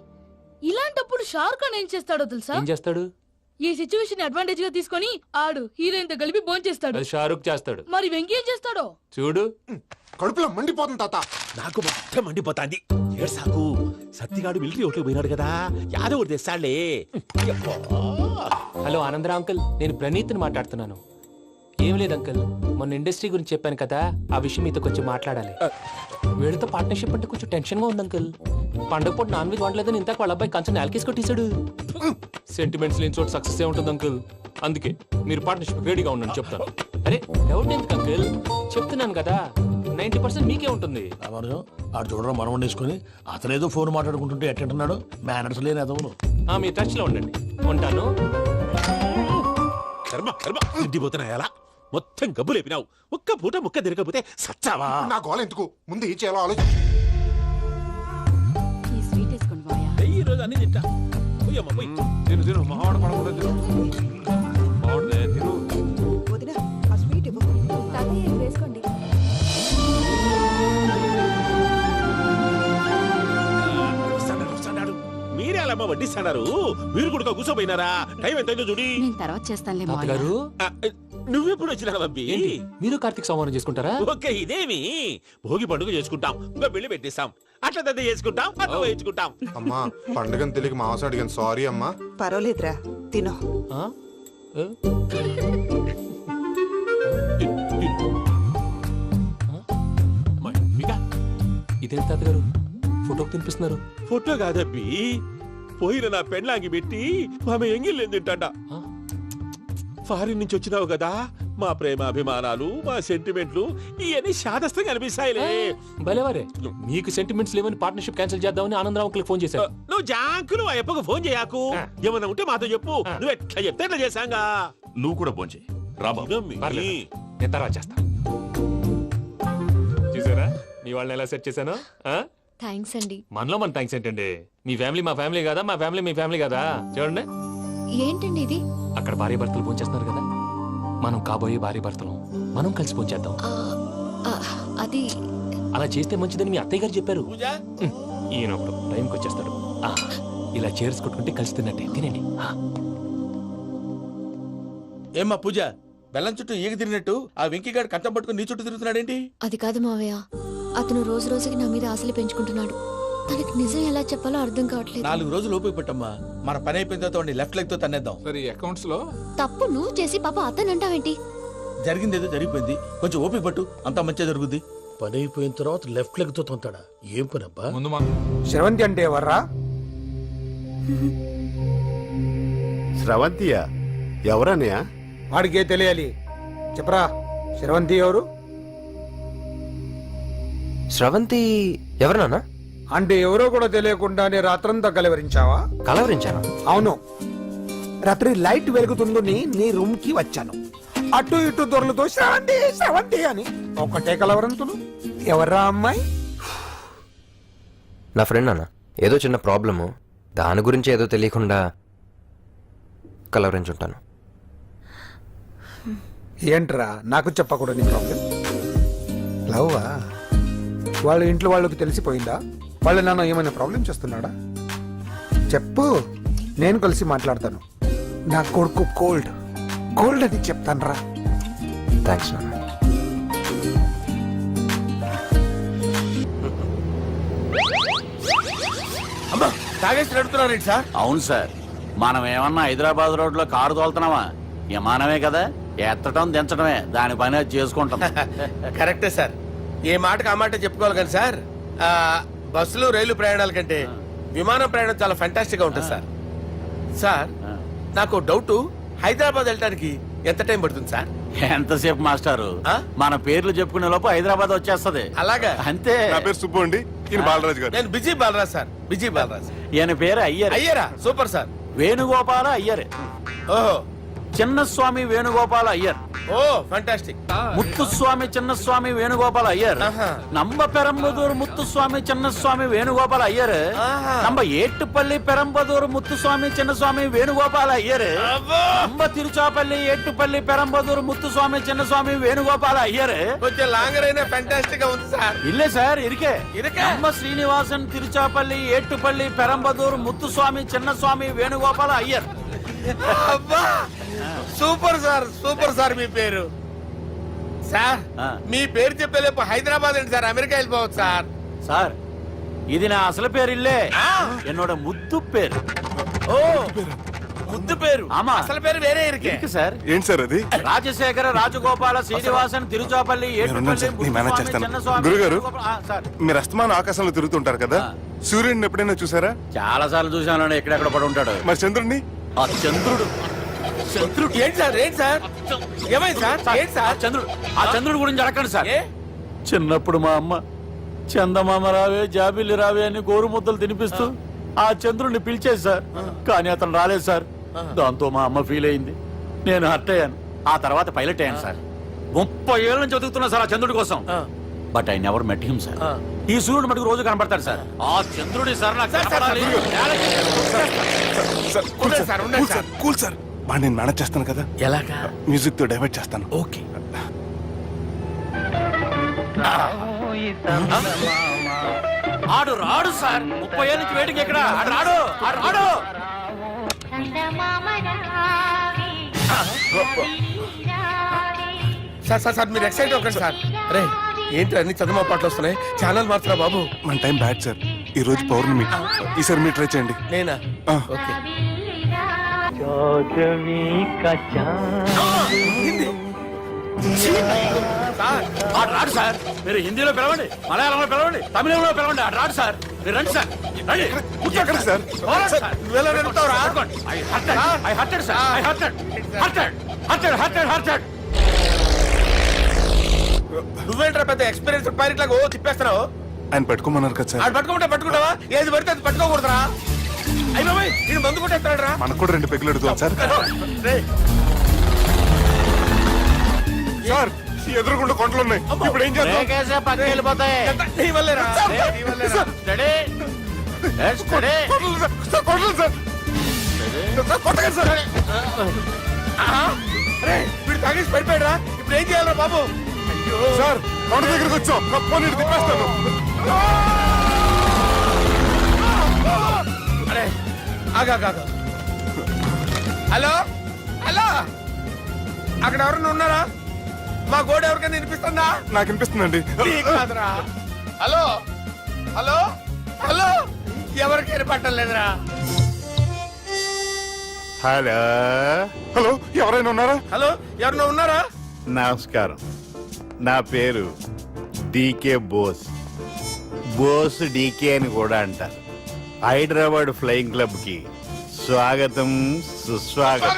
ఇలాంటప్పుడు షారుఖ్ ఖాన్ ఏం చేస్తాడో తెలుసా? ఏం చేస్తాడు? ఈ సిచ్యువేషన్ అడ్వాంటేజ్ గా తీసుకొని ఆడు హీరోయిన్ తో కలిపి బోన్ చేస్తాడు. అది షారుఖ్ చేస్తాడు. మరి వెంకీ ఏం చేస్తాడో చూడు. కడుపులో మండిపోతుంది తాత. నాకు మొత్తం మండిపోతాంది. ఏడ్సాకు, సత్తిగాడు మిలిటరీ ఓట్లకు పోయినాడు కదా, యాదవ్ తెస్తాడులే. హలో ఆనందరావు అంకుల్, నేను ప్రణీత్ని మాట్లాడుతున్నాను. ఏ ఏం లేదు అంకుల్ మొన్న ఇండస్ట్రీ గురించి చెప్పాను కదా ఆ విషయం మీతో కొంచెం మాట్లాడాలి వీళ్ళతో పార్ట్నర్షిప్ అంటే కొంచెం టెన్షన్ గా ఉంది అంకుల్ పండగ పూట నాన్ వెజ్ వండలేదని ఇంతకు వాళ్ళ అబ్బాయి కంచెం నేలకేసి కొట్టేశాడు సెంటిమెంట్స్ లేని చోట సక్సెస్ ఏ ఉంటుంది అంకుల్ అందుకే మీరు పార్ట్నర్షిప్ రెడీగా ఉండండి చెప్తాను అరే డౌట్ ఎందుకు అంకుల్ చెప్తున్నాను కదా 90% మీకే ఉంటుంది రామానుజం ఆడు చూడడం మనం వండేసుకుని అతనేదో ఫోన్ మాట్లాడుకుంటుంటే ఎట్టంటున్నాడు మేనర్స్ లేని అదవును మీ టచ్ లో ఉండండి ఉంటాను కర్మ కర్మ తిండిపోతున్నా ఎలా మొత్తం గబ్బు లేపినావు ఒక్క పూట ముక్క తిరగకపోతే సచ్చావా నా గోల ఎందుకు ముందు ఏం చేయాలో ఆలోచించు. ఈ స్వీట్ వేసుకోండి మాయా. ఈ రోజు అన్ని తింటా పోయమ్మ పోయి తిను తిను మావాడు పడకుండా తిను మావాడిదే తిను వదిన ఆ స్వీట్ ఇవ్వు. తాతయ్య ఇది వేసుకోండి. వస్తాడు మీరే అలా అమ్మ వడ్డిస్తాడారు మీరు కూడా కూర్చోపోయినారా టైం ఎంతైందో చూడి నేను తర్వాత చేస్తానులే మాయా. తాతగారు ఆ, నువ్వెప్పుడు వచ్చినా బంబి ఏంటి మీరు కార్తీక్ సంహారం చేసుకుంటారా ఓకే ఇదేమి భోగి పండుగ చేసుకుంటాం ఇంకా బిల్లు పెట్టిస్తాం అట్లా దద్ద చేసుకుంటాం అట్లా వేయించుకుంటాం అమ్మా పండుగని తెలియక మాంసం అడిగాను సారీ అమ్మా. పర్వాలేదురా తినో. ఆ? ఏ? ఇదేంటి తాతగారు ఫోటోకి తినిపిస్తున్నారు ఫోటో కాదబ్బి పోయిన నా పెళ్ళాంగి పెట్టి ఆమె ఎంగిల్లేం తింటాడ ఫారిన్ నుంచి వచ్చినావు కదా మా ప్రేమ అభిమానాలు మా సెంటిమెంట్లు ఇవన్నీ శాదస్తంగా అనిపిస్తాయిలే భలేవారే మీకు సెంటిమెంట్స్ లేవని పార్ట్నర్షిప్ క్యాన్సిల్ చేద్దామని ఆనందరావు అంకుల్ ఫోన్ చేశారు నువ్వు జాంకులు ఆ అప్పకు ఫోన్ చేయకు ఏమన్నా ఉంటే మాతో చెప్పు నువ్వు ఎట్లా చెప్తే ఎట్లా చేశాంగా నువ్వు కూడా ఫోన్ చేయి రాబా పర్లేదు. నేను తర్వాత చేస్తా చూసారా మీ వాళ్ళని ఎలా సెట్ చేశాను ఆ? థ్యాంక్స్ అండి. మనలో మన థ్యాంక్స్ ఏంటండి మీ ఫ్యామిలీ మా ఫ్యామిలీ కదా మా ఫ్యామిలీ మీ ఫ్యామిలీ కదా చూడండి ఏంటండి ఇది? అక్కడ భార్య భర్తలు పోంచేస్తున్నారు కదా మనం కాబోయే భార్య భర్తలు మనం కలిసి పోంచేద్దాం ఆ, ఆ, అది అలా చేస్తే మంచిదని మీ అత్తయ్య గారు చెప్పారు ఈయనప్పుడు టైంకి వచ్చేస్తాడు ఆ, ఇలా చేర్స్ కొట్టుకుంటే కలిసి తిన్నట్టే తినండి ఆ. ఏమ్మా పూజ బెల్లం చుట్టూ ఈగ తిరిగినట్టు ఆ వెంకీగాడు కంచం పట్టుకుని నీ చుట్టూ తిరుగుతున్నాడేంటి అది కాదు మావయ్య, అతను రోజు రోజుకి నా మీద ఆశలు పెంచుకుంటున్నాడు. తనకి నిజం ఎలా చెప్పాలో అర్థం కావట్లేదు. 4 రోజులు ఓపిక పట్టమ్మా మన పని అయిపోయిన తర్వాత లెఫ్ట్ లెగ్ తో తన్నేద్దాం సరే అకౌంట్స్ లో తప్పు నువ్వు చేసి పాప అతను అంటావేంటి? జరిగింది ఏదో జరిగిపోయింది కొంచెం ఓపిక పట్టు అంతా మంచిగా జరుగుద్ది పని అయిపోయిన తర్వాత లెఫ్ట్ లెగ్ తో తొంతాడా ఏం పని అబ్బా ముందు మనం శ్రవంతి అంటే ఎవర్రా? స్రవంతియా ఎవరన్నయ్యా వాడికే తెలియాలి. చెప్పరా శ్రవంతి ఎవరు? స్రవంతి ఎవరు నాన్న? అంటే ఎవరో కూడా తెలియకుండానే రాత్రంతా కలవరించావా? కలవరించాను. అవును, రాత్రి లైట్ వెలుగుతుందని నీ రూమ్ కి వచ్చాను. అటు ఇటు దొరలతో శ్రవంతి శ్రవంతి అని ఒకటే కలవరంతులు. ఎవర్రా అమ్మాయి? నా ఫ్రెండ్ నాన్న, ఏదో చిన్న ప్రాబ్లము దాని గురించి ఏదో తెలియకుండా కలవరించుంటాను. ఏంట్రా నాకు చెప్పకూడదు నీ ప్రాబ్లం? లవ్వా? వాళ్ళ ఇంట్లో వాళ్ళకి తెలిసిపోయిందా? వాళ్ళ నాన్న ఏమైనా ప్రాబ్లం చేస్తున్నాడా? చెప్పు, నేను కలిసి మాట్లాడతాను. నా కొడుకు కోల్డ్ కోల్డ్ అని చెప్తాను రా. థ్యాంక్స్ నాన్న. అమ్మా తాగేసి నడుపుతున్నారేంటి సార్? అవును సార్ మనం ఏమన్నా హైదరాబాద్ రోడ్ లో కారు తోలుతున్నావా విమానమే కదా ఎత్తటం దించడమే దాని పని అది చేసుకుంటాం కరెక్టే సార్ ఏ మాటకు ఆ మాట చెప్పుకోవాలి కానీ సార్ బస్సులు రైలు ప్రయాణాల కంటే విమానం ప్రయాణం చాలా ఫంటాస్టిక్ గా ఉంటుంది సార్. సార్ నాకు డౌట్ హైదరాబాద్ వెళ్ళడానికి ఎంత టైం పడుతుంది సార్? ఎంతసేపు మాస్టారు మన పేర్లు చెప్పుకునే లోపు హైదరాబాద్ వచ్చేస్తది. అలాగా? అంతే. నా పేరు సుబ్బు అండి, ఈయన బాలరాజు గారు. నేను busy Balaraj sir, busy Balaraj. ఈయన పేరు అయ్యర్. అయ్యరా? Super sir. వేణుగోపాల అయ్యర్. ఓహో. చిన్నస్వామి వేణుగోపాల అయ్యర్. Oh fantastic. ముత్తుస్వామి చిన్నస్వామి వేణుగోపాల అయ్యర్. நம்ம பெரம்பதூர் முத்துசுவாமி சின்னசுவாமி வேணுகோபால ஐயர். நம்ம ஏட்டுப்பள்ளி பெரம்பதூர் முத்துசுவாமி சின்னசுவாமி வேணுகோபால ஐயர். நம்ம திருச்சாப்பள்ளி ஏட்டுப்பள்ளி பெரம்பதூர் முத்துசுவாமி சின்னசுவாமி வேணுகோபால ஐயர். కొంచెం లాంగర్ అయినా ఫంటాస్టిక్ గా ఉంది సార్. இல்ல சார் இருக்கே. நம்ம ஸ்ரீனிவாசன் திருச்சாப்பள்ளி ஏட்டுப்பள்ளி பெரம்பதூர் முத்துசுவாமி சின்னசுவாமி வேணுகோபால ஐயர். అబ్బా సూపర్ సార్, సూపర్ సార్. మీ పేరు సార్, మీ పేరు చెప్పేలేపు హైదరాబాద్ అండి సార్, అమెరికా వెళ్ళిపోవచ్చు సార్. சார் இது நான் அசல பேர் இல்ல என்னோட முத்து பேர். ఓ ముద్దు పేరు ఆమా. అసలు పేరు వేరే ఇరికే ఇருக்கு సార్ ఏంటి సార్ అది రాజశేఖర రాజగోపాల శ్రీనివాసన్ తిరుచాపల్లి మీరున్నారు సార్, నేను మేనేజ్ చేస్తాను. గురుగారు మీరు అస్తమానం ఆకాశంలో తిరుగుతుంటారు కదా సూర్యుడిని ఎప్పుడైనా చూసారా? చాలా సార్లు చూసాను ఎక్కడెక్కడ పడి ఉంటాడు మరి చంద్రుడిని? ఆ చంద్రుడు చంద్రుడు ఏంటి సార్ ఏమైంది సార్ ఏంటి సార్ ఆ చంద్రుడు గురించి అడగండి సార్. చిన్నప్పుడు మా అమ్మ చందమామ రావే జాబిల్లి రావే అని గోరు ముద్దలు తినిపిస్తూ ఆ చంద్రుడిని పిలిచేది సార్. కానీ అతను రాలేదు సార్. దాంతో మా అమ్మ ఫీల్ అయింది, నేను హర్ట్ అయ్యాను. ఆ తర్వాత పైలట్ అయ్యాను సార్. 30 ఏళ్ళ నుంచి చదువుతున్నా సార్ ఆ చంద్రుడి కోసం. But I never met him sir. ఈ సూర్యుడు మటుకు రోజు కనపడతాడు సార్. ఆ చంద్రుడి సార్ నాకు కనపడాలి. కూల్ సార్, వాడు నేను మేనేజ్ చేస్తాను కదా. ఎలాగా? మ్యూజిక్ తో డైవర్ట్ చేస్తాను. ఓకే. ఆడు రాడు సార్. 30 ఏళ్ళ నుంచి వేడికి ఎక్కడ రాడు. సార్ మీరు ఎక్సైట్ అవ్వకండి సార్. రే ఏంటి అన్ని చదువు పాటలు వస్తున్నాయి, ఛానల్ మార్చరా బాబు. మన టైం బ్యాడ్ సార్, ఈ రోజు పౌర్ణమి. ఈసారి మీరు ట్రై చేయండి. నేనా? ఆ. ఓకే. ఆడు రాడు సార్. మీరు హిందీలో పిలవండి, మలయాళంలో పిలవండి, తమిళంలో పిలవండి. ఆడు రాడు సార్. మీరు రండి సార్, రండి. కూర్చోకండి సార్. పోరాడు సార్. నువ్వెలా నడుపుతావురా? I hurted, sir. I hurted. నువ్వేంట్రా పెద్ద ఎక్స్పీరియన్స్ పైరెట్ లాగా ఓ తిప్పేస్తున్నావు? ఆయన పట్టుకోమన్నారు కదా సార్. ఆడు పట్టుకుంటావా? ఏది పడితే అది పట్టుకోకూడదురా. అయ్యి బాబాయ్ నేను మందు కొట్టేస్తాడు రా. మనకు కూడా 2 పెగ్గులు అడుగుతాం సార్. సార్ ఎదురుకుండా కొండలు ఉన్నాయి, ఇప్పుడు ఏం చేద్దాం? పక్కకి వెళ్ళిపోతాయి. నీ వల్లేరా? కొండలు సార్. కొట్టగా సార్. వీడు తాగేసి పడిపోయాడురా. ఇప్పుడు ఏం చేయాలరా బాబు? సార్ కొండ దగ్గరికి వచ్చాం, పోనీ తిప్పేస్తాను. అరే ఆగా. హలో అక్కడ ఎవరన్నా ఉన్నారా? మా గోడ ఎవరికైనా వినిపిస్తుందా? నాకు వినిపిస్తుందండి. నీకు కాదురా. హలో ఎవరికి వినపట్టం లేదురా. హలో ఎవరైనా ఉన్నారా? ఎవరన్నా ఉన్నారా? నమస్కారం, నా పేరు డీకే బోస్. బోస్ డీకే అని కూడా అంటారు. హైదరాబాద్ ఫ్లయింగ్ క్లబ్ కి స్వాగతం, సుస్వాగతం.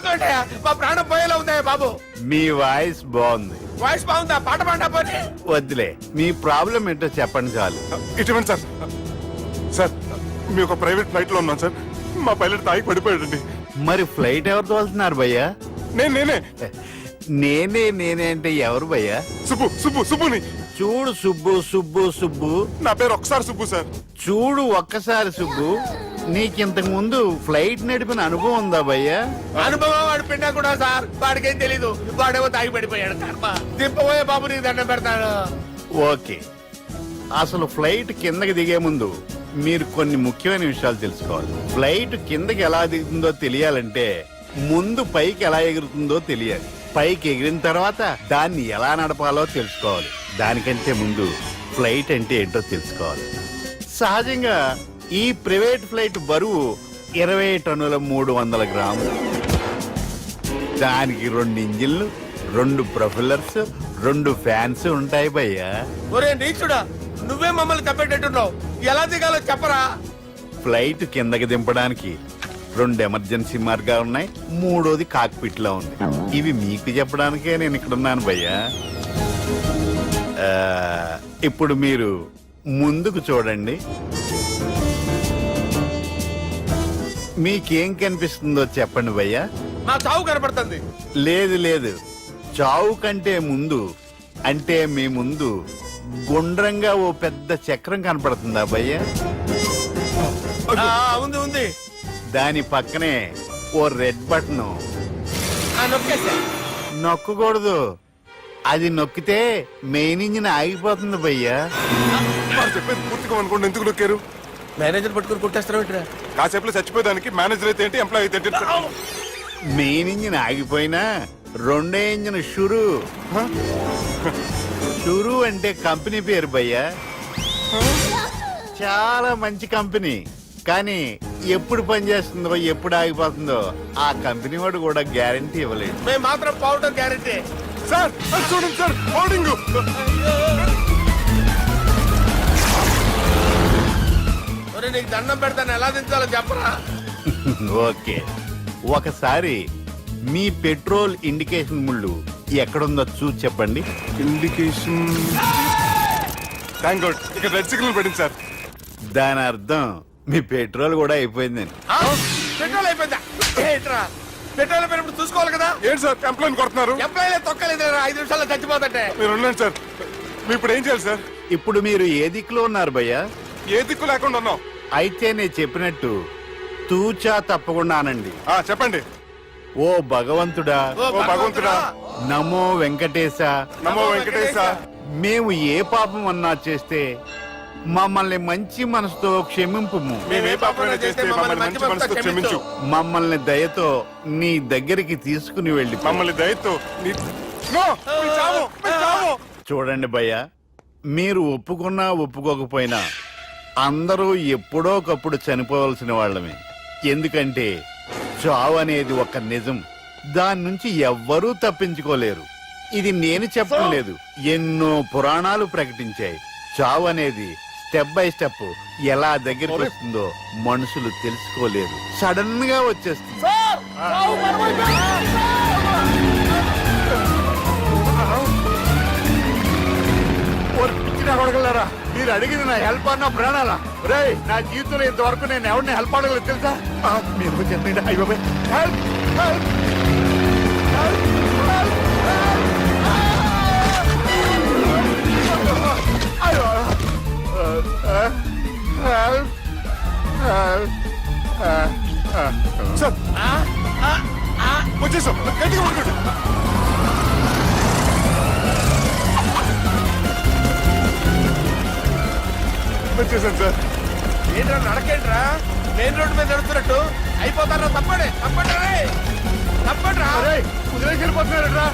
మా ప్రాణం పోయేలా ఉందా బాబు? మీ వాయిస్ బాగుంది. వాయిస్ బాగుందా? పాట పాడా పోనీ. వద్దులే, మీ ప్రాబ్లం ఏంటో చెప్పండి చాలు. ఇటువంటి సార్, సార్ మీ ఒక ప్రైవేట్ ఫ్లైట్ లో ఉన్నాం సార్. మా పైలట్ తాగి పడిపోయాడండి. మరి ఫ్లైట్ ఎవరితో వెళ్తున్నారు భయ్యా? నేనే నేనే అంటే ఎవరు భయ్యా? సుబ్బుని. చూడు సుబ్బు. నా పేరు ఒకసారి సుబ్బు సార్. చూడు ఒక్కసారి సుబ్బు, నీకింతకు ముందు ఫ్లైట్ నడిపిన అనుభవం ఉందా భయ్యా? అనుభవం వాడు పిండా కూడా సార్. వాడికేం తెలీదు, వాడేమో తాగి పడిపోయాడు. కర్మ దింపబోయే బాబు నీకు దండం పెడతాను. ఓకే, అసలు ఫ్లైట్ కిందకి దిగే ముందు మీరు కొన్ని ముఖ్యమైన విషయాలు తెలుసుకోవాలి. ఫ్లైట్ కిందకి ఎలా దిగుతుందో తెలియాలంటే ముందు పైకి ఎలా ఎగురుతుందో తెలియాలి. పైకి ఎగిరిన తర్వాత దాన్ని ఎలా నడపాలో తెలుసుకోవాలి. దానికంటే ముందు ఫ్లైట్ అంటే ఏంటో తెలుసుకోవాలి. సహజంగా ఈ ప్రైవేట్ ఫ్లైట్ బరువు 20 టన్నుల 300 గ్రాములు. దానికి 2 ఇంజిన్లు, 2 ప్రొపెల్లర్స్, 2 ఫ్యాన్స్ ఉంటాయి భయ్యా. ఒరే నీచుడా, నువ్వే మమ్మల్ని తప్పేటట్టున్నావు. ఎలా దిగాలో చెప్పరా? ఫ్లైట్ కిందకి దింపడానికి 2 ఎమర్జెన్సీ మార్గాలు ఉన్నాయి, 3వది కాక్పిట్ లో ఉంది. ఇవి మీకు చెప్పడానికే నేను ఇక్కడ ఉన్నాను భయ్యా. ఇప్పుడు మీరు ముందుకు చూడండి. మీకేం కనిపిస్తుందో చెప్పండి భయ్యా. నా చావు కనపడుతుంది. లేదు, చావు కంటే ముందు అంటే మీ ముందు గుండ్రంగా ఓ పెద్ద చక్రం కనపడుతుందా భయ్యా? ఉంది. దాని పక్కనే ఓ రెడ్ బటన్. నొక్కకూడదు, అది నొక్కితే మెయిన్ ఇంజిన్ ఆగిపోతుంది భయ్యా. చెప్పేది పూర్తిగా అనుకోండి. ఎందుకు నొక్కారు? మేనేజర్ పట్టుకుని కొట్టేస్తారా? కాసేపులో చచ్చిపోయేదానికి మేనేజర్ అయితే ఏంటి, ఎంప్లాయ్ అయితే ఏంటి? మెయిన్ ఇంజిన్ ఆగిపోయినా 2వ ఇంజిన్ షురు అంటే కంపెనీ పేరు భయ్యా. చాలా మంచి కంపెనీ. కానీ ఎప్పుడు పనిచేస్తుందో ఎప్పుడు ఆగిపోతుందో ఆ కంపెనీ వాడు కూడా గ్యారంటీ ఇవ్వలేదు. మేము మాత్రం పౌడర్ గ్యారెంటీ. సార్ అది చూడండి సార్, హోర్డింగ్. ఒరే, నీకు దండం పెడతాను, ఎలా దించాలో చెప్పరా? ఓకే, ఒకసారి మీ పెట్రోల్ ఇండికేషన్ ముళ్ళు ఎక్కడుందో చూసి చెప్పండి. ఇండికేషన్. థ్యాంక్ గాడ్, ఇక్కడ రెడ్ సిగ్నల్ పడింది సార్. దాని అర్థం మీ పెట్రోల్ కూడా అయిపోయిందని. పెట్రోల్ అయిపోయిందా? ఏంట్రా, పెట్రోల్ అయిపోయినప్పుడు చూసుకోవాలి కదా. ఏంటి సార్ ఎంప్లాయ్ కొడుతున్నారు? ఎంప్లాయీలే తొక్కలేదు, 5 నిమిషాల్లో చచ్చిపోతుంటే. మీరు ఉండండి సార్, మీరు ఇప్పుడు ఏం చేయాలి సార్? ఇప్పుడు మీరు ఏ దిక్కులో ఉన్నారు భయ్యా? ఏ దిక్కు లేకుండా ఉన్నాం. అయితే నేను చెప్పినట్టు తూచా తప్పకుండా అనండి. చెప్పండి. ఓ భగవంతుడా, ఓ భగవంతుడా, నమో వెంకటేశ, నమో వెంకటేశ. మేము ఏ పాపం అన్నా చేస్తే మమ్మల్ని మంచి మనసుతో క్షమింపుము. మేము ఏ పాపమైనా చేస్తే మమ్మల్ని మంచి మనసుతో క్షమించు. మమ్మల్ని దయతో నీ దగ్గరికి తీసుకుని వెళ్ళి మమ్మల్ని దయతో నో, మీ చావు, మీ చావు. చూడండి భయ్య, మీరు ఒప్పుకున్నా ఒప్పుకోకపోయినా అందరూ ఎప్పుడో ఒకప్పుడు చనిపోవలసిన వాళ్ళమే. ఎందుకంటే చావు అనేది ఒక నిజం, దాని నుంచి ఎవ్వరూ తప్పించుకోలేరు. ఇది నేను చెప్పడం లేదు, ఎన్నో పురాణాలు ప్రకటించాయి. చావు అనేది స్టెప్ బై స్టెప్ ఎలా దగ్గరికి వస్తుందో మనుషులు తెలుసుకోలేరు, సడన్ గా వచ్చేస్తుంది. అడగలరా, మీరు అడిగింది నా హెల్ప్ అన్న ప్రాణాలా? రే, నా జీవితంలో ఇంతవరకు నేను ఎవరిని హెల్ప్ అడగలేదు తెలుసా? మీరు చెప్పండి. అయ్యో, హెల్ప్, హెల్ప్, సార్ వచ్చేసాం, గట్టిగా పడుకోండి. వచ్చేసాను సార్. ఏంట్రా నడకేంట్రా, మెయిన్ రోడ్డు మీద నడుస్తున్నట్టు అయిపోతారా? తప్పండి, తప్పండి, తప్పండి రా. వదిలేసి వెళ్ళిపోతున్నారా?